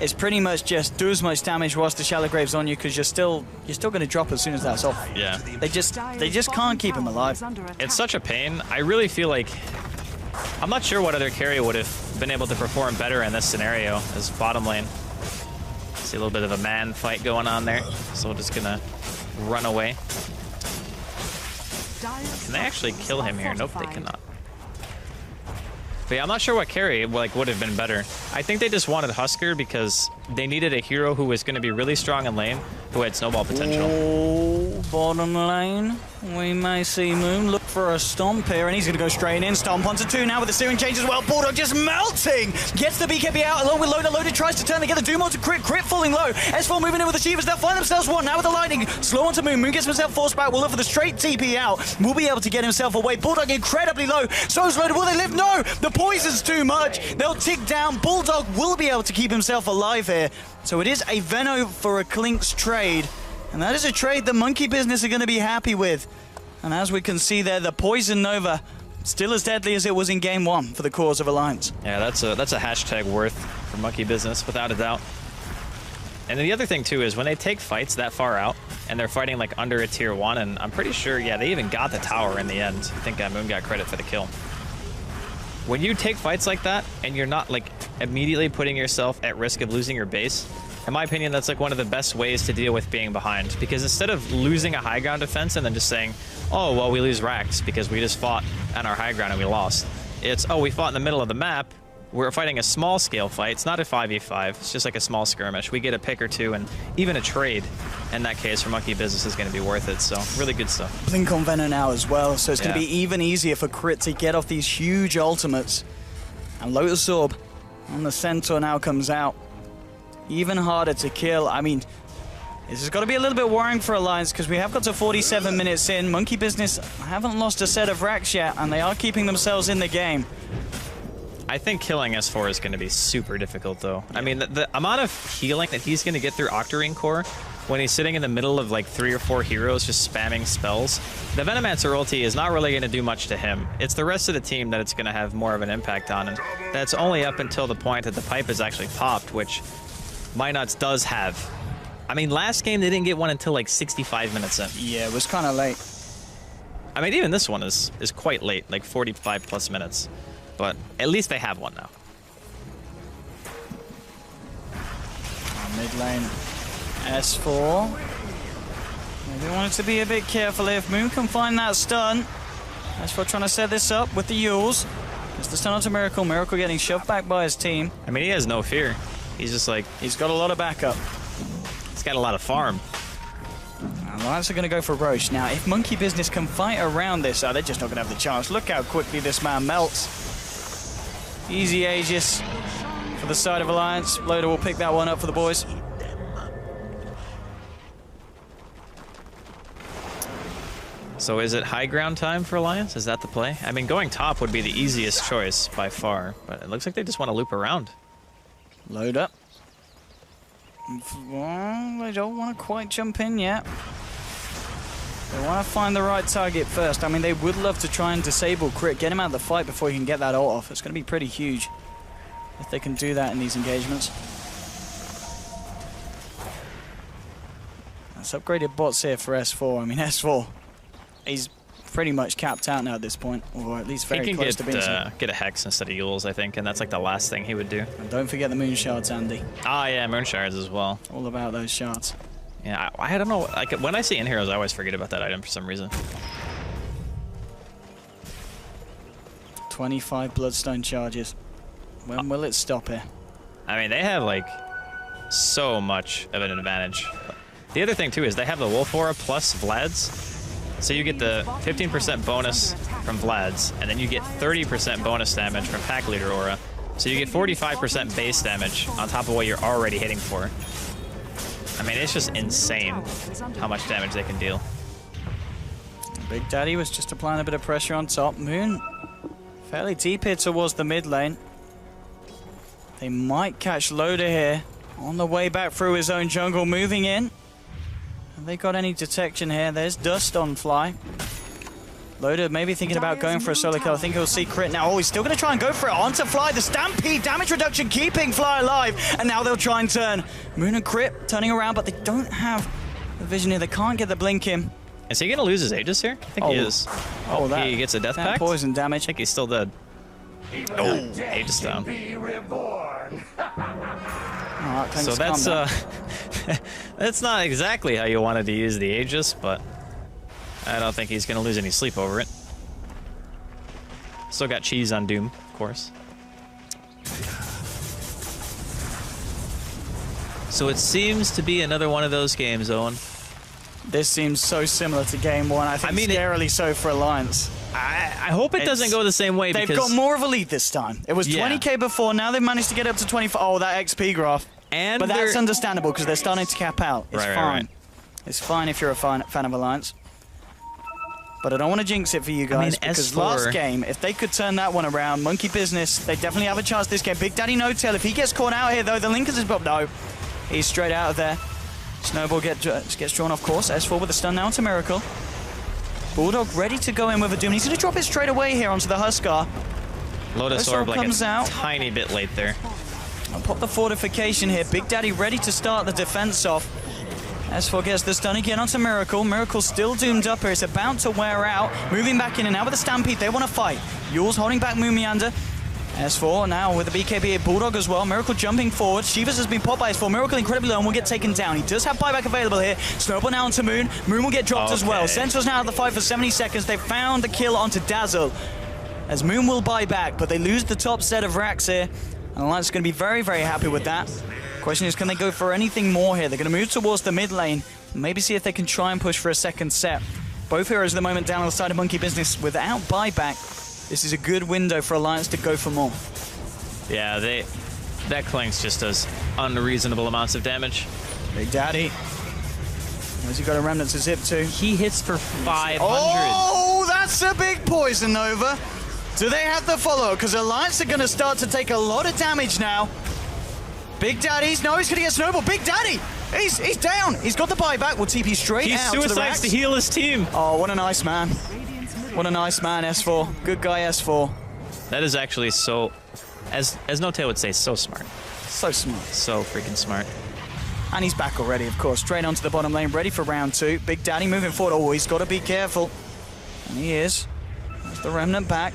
it's pretty much just do as much damage whilst the Shallow Grave's on you, because you're still going to drop as soon as that's off. Yeah. They just can't keep him alive. It's such a pain. I really feel like I'm not sure what other carry would have been able to perform better in this scenario as bottom lane. See a little bit of a man fight going on there, so we're just gonna run away. Can they actually kill him here? Nope, they cannot. But yeah, I'm not sure what carry like would have been better. I think they just wanted Husker because they needed a hero who was going to be really strong in lane, who had snowball potential. Oh, bottom lane, we may see Moon look for a stomp here, and he's going to go straight in. Stomp onto 2 now with the steering change as well. Bulldog just melting. Gets the BKB out along with Loader. Loader tries to turn. They get the Doom onto crit. Crit falling low. S4 moving in with the Achievers. They'll find themselves one now with the lightning. Slow onto Moon. Moon gets himself forced back. Will look for the straight TP out. Will be able to get himself away. Bulldog incredibly low. So is Loader. Will they live? No. The poison's too much. They'll tick down. Bulldog will be able to keep himself alive here. So it is a Veno for a Clinkz trade. And that is a trade the Monkey Business are going to be happy with. And as we can see there, the Poison Nova still as deadly as it was in game 1 for the cause of Alliance. Yeah, that's a hashtag worth for Monkey Business, without a doubt. And then the other thing too is when they take fights that far out and they're fighting like under a tier 1, and I'm pretty sure, yeah, they even got the tower in the end. I think Moon got credit for the kill. When you take fights like that and you're not like immediately putting yourself at risk of losing your base, in my opinion, that's like one of the best ways to deal with being behind, because instead of losing a high ground defense and then just saying, oh, well, we lose racks because we just fought on our high ground and we lost. It's, oh, we fought in the middle of the map. We're fighting a small scale fight. It's not a 5v5. It's just like a small skirmish. We get a pick or two, and even a trade in that case for Monkey Business is going to be worth it. So really good stuff. Blink on Venom now as well, so it's going to be even easier for Crit to get off these huge ultimates. And Lotus Orb on the Centaur now comes out. Even harder to kill. I mean, this has got to be a little bit worrying for Alliance, because we have got to 47 minutes in. Monkey Business haven't lost a set of racks yet, and they are keeping themselves in the game. I think killing S4 is going to be super difficult, though. I mean, the amount of healing that he's going to get through Octarine Core when he's sitting in the middle of like 3 or 4 heroes just spamming spells, the Venomancer ulti is not really going to do much to him. It's the rest of the team that it's going to have more of an impact on, and that's only up until the point that the pipe is actually popped, which Minuts does have. I mean, last game they didn't get one until like 65 minutes in. Yeah, it was kind of late. I mean, even this one is quite late, like 45 plus minutes. But at least they have one now. Mid lane, S4. Maybe wanted to be a bit careful if Moon can find that stun. S4 trying to set this up with the Yules. Gets the stun onto Miracle. Miracle getting shoved back by his team. I mean, he has no fear. He's just like... He's got a lot of backup. He's got a lot of farm. Alliance are going to go for Roche. Now, if Monkey Business can fight around this, they're just not going to have the chance. Look how quickly this man melts. Easy Aegis for the side of Alliance. Loader will pick that one up for the boys. So is it high ground time for Alliance? Is that the play? I mean, going top would be the easiest choice by far, but it looks like they just want to loop around. Load up. Well, they don't want to quite jump in yet. They want to find the right target first. I mean, they would love to try and disable Crit, get him out of the fight before he can get that ult off. It's going to be pretty huge if they can do that in these engagements. That's upgraded bots here for S4. I mean, S4, he's pretty much capped out now at this point, or at least very close to being so. Get a Hex instead of Yules, I think, and that's like the last thing he would do. And don't forget the Moon Shards, Andy. Ah, yeah, Moon Shards as well. All about those shards. Yeah, I don't know. Like, when I see in heroes, I always forget about that item for some reason. 25 Bloodstone charges. When will it stop here? I mean, they have, like, so much of an advantage. The other thing, too, is they have the Wolf Aura plus Vlad's. So you get the 15% bonus from Vlad's, and then you get 30% bonus damage from Pack Leader Aura. So you get 45% base damage on top of what you're already hitting for. I mean, it's just insane how much damage they can deal. Big Daddy was just applying a bit of pressure on top. Moon fairly deep here towards the mid lane. They might catch Loader here on the way back through his own jungle, moving in. Have they got any detection here? There's Dust on Fly. Loader maybe thinking about going for a solo kill. I think he'll see Crit now. Oh, he's still going to try and go for it. Onto Fly. The Stampede damage reduction keeping Fly alive. And now they'll try and turn. Moon and Crit turning around, but they don't have the vision here. They can't get the blink in. Is he going to lose his Aegis here? I think he is. Oh, he gets a death pact? Poison damage. I think he's still dead. Oh, Aegis down. So that's that's not exactly how you wanted to use the Aegis, but I don't think he's going to lose any sleep over it. Still got cheese on Doom, of course. So it seems to be another one of those games, Owen. This seems so similar to game one. I think scarily so for Alliance. I hope it doesn't go the same way because... They've got more of a lead this time. It was 20k before, now they've managed to get up to 25. Oh, that XP graph. But that's understandable because they're starting to cap out. It's fine. Right. It's fine if you're a fan of Alliance. But I don't want to jinx it for you guys because last game, if they could turn that one around, Monkey Business, they definitely have a chance this game. Big Daddy No Tail, if he gets caught out here though, the Linkers is bobbed. No, he's straight out of there. Snowball gets drawn off course. S4 with a stun now into Miracle. Bulldog ready to go in with a Doom. He's going to drop it straight away here onto the Huskar. Lotus Orb like a tiny bit late there. I'll pop the fortification here. Big Daddy ready to start the defense off. S4 gets the stun again onto Miracle. Miracle still doomed up here. It's about to wear out. Moving back in and now with the Stampede. They want to fight. Yules holding back Moon Meander. S4 now with the BKB here. Bulldog as well. Miracle jumping forward. Shivas has been popped by S4. Miracle incredibly low and will get taken down. He does have buyback available here. Snowball now onto Moon. Moon will get dropped as well. Sentinel's now out of the fight for 70 seconds. They found the kill onto Dazzle. As Moon will buy back, but they lose the top set of racks here. And Alliance is going to be very, very happy with that. Question is, can they go for anything more here? They're going to move towards the mid lane. Maybe see if they can try and push for a second set. Both heroes at the moment down on the side of Monkey Business without buyback. This is a good window for Alliance to go for more. Yeah, that Clanks just does unreasonable amounts of damage. Big Daddy. Where's he got a Remnant to zip to? He hits for 500. Oh, that's a big Poison Nova. Do they have the follow? Because Alliance are going to start to take a lot of damage now. Big Daddy's, no, he's going to get Snowball. Big Daddy, he's down. He's got the buyback. Will TP straight out to the racks. He suicides to heal his team. Oh, what a nice man. What a nice man, S4. Good guy, S4. That is actually so, as No Tail would say, so smart. So smart. So freaking smart. And he's back already, of course. Straight onto the bottom lane, ready for round 2. Big Daddy moving forward. Oh, he's got to be careful. And he is. There's the Remnant back.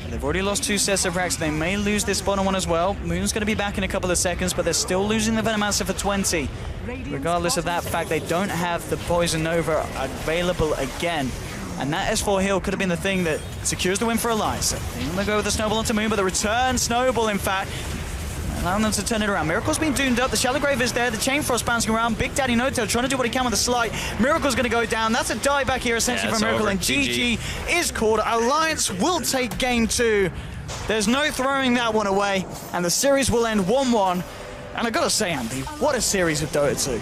They've already lost 2 sets of racks. They may lose this bottom one as well. Moon's going to be back in a couple of seconds, but they're still losing the Venomancer for 20. Regardless of that fact, they don't have the Poison Nova available again. And that S4 heal could have been the thing that secures the win for Alliance. They're going to go with the Snowball onto Moon, but the return Snowball, in fact. allowing them to turn it around. Miracle's been doomed up. The Shallow Grave is there. The Chain Frost bouncing around. Big Daddy Noto trying to do what he can with the slide. Miracle's going to go down. That's a die back here essentially from Miracle. Over. And GG is called. Alliance will take game 2. There's no throwing that one away. And the series will end 1-1. And I got to say, Andy, what a series of Dota 2.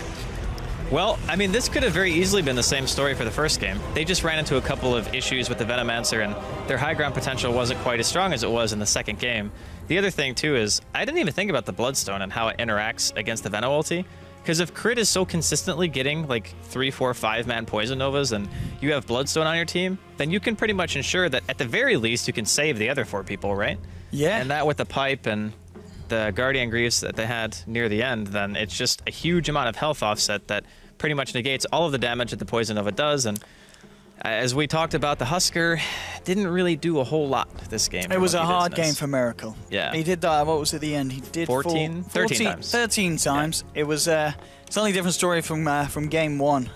Well, I mean, this could have very easily been the same story for the first game. They just ran into a couple of issues with the Venomancer, and their high ground potential wasn't quite as strong as it was in the second game. The other thing, too, is I didn't even think about the Bloodstone and how it interacts against the Veno ulti. Because if Crit is so consistently getting like 3, 4, 5-man Poison Novas and you have Bloodstone on your team, then you can pretty much ensure that at the very least you can save the other 4 people, right? Yeah. And that with the Pipe and the Guardian Greaves that they had near the end, then it's just a huge amount of health offset that pretty much negates all of the damage that the Poison Nova does. And as we talked about, the Husker didn't really do a whole lot this game. It was a hard game for Miracle. Yeah. He did die. What was at the end? He did 13 times. 13 times. Yeah. It was a slightly different story from game 1.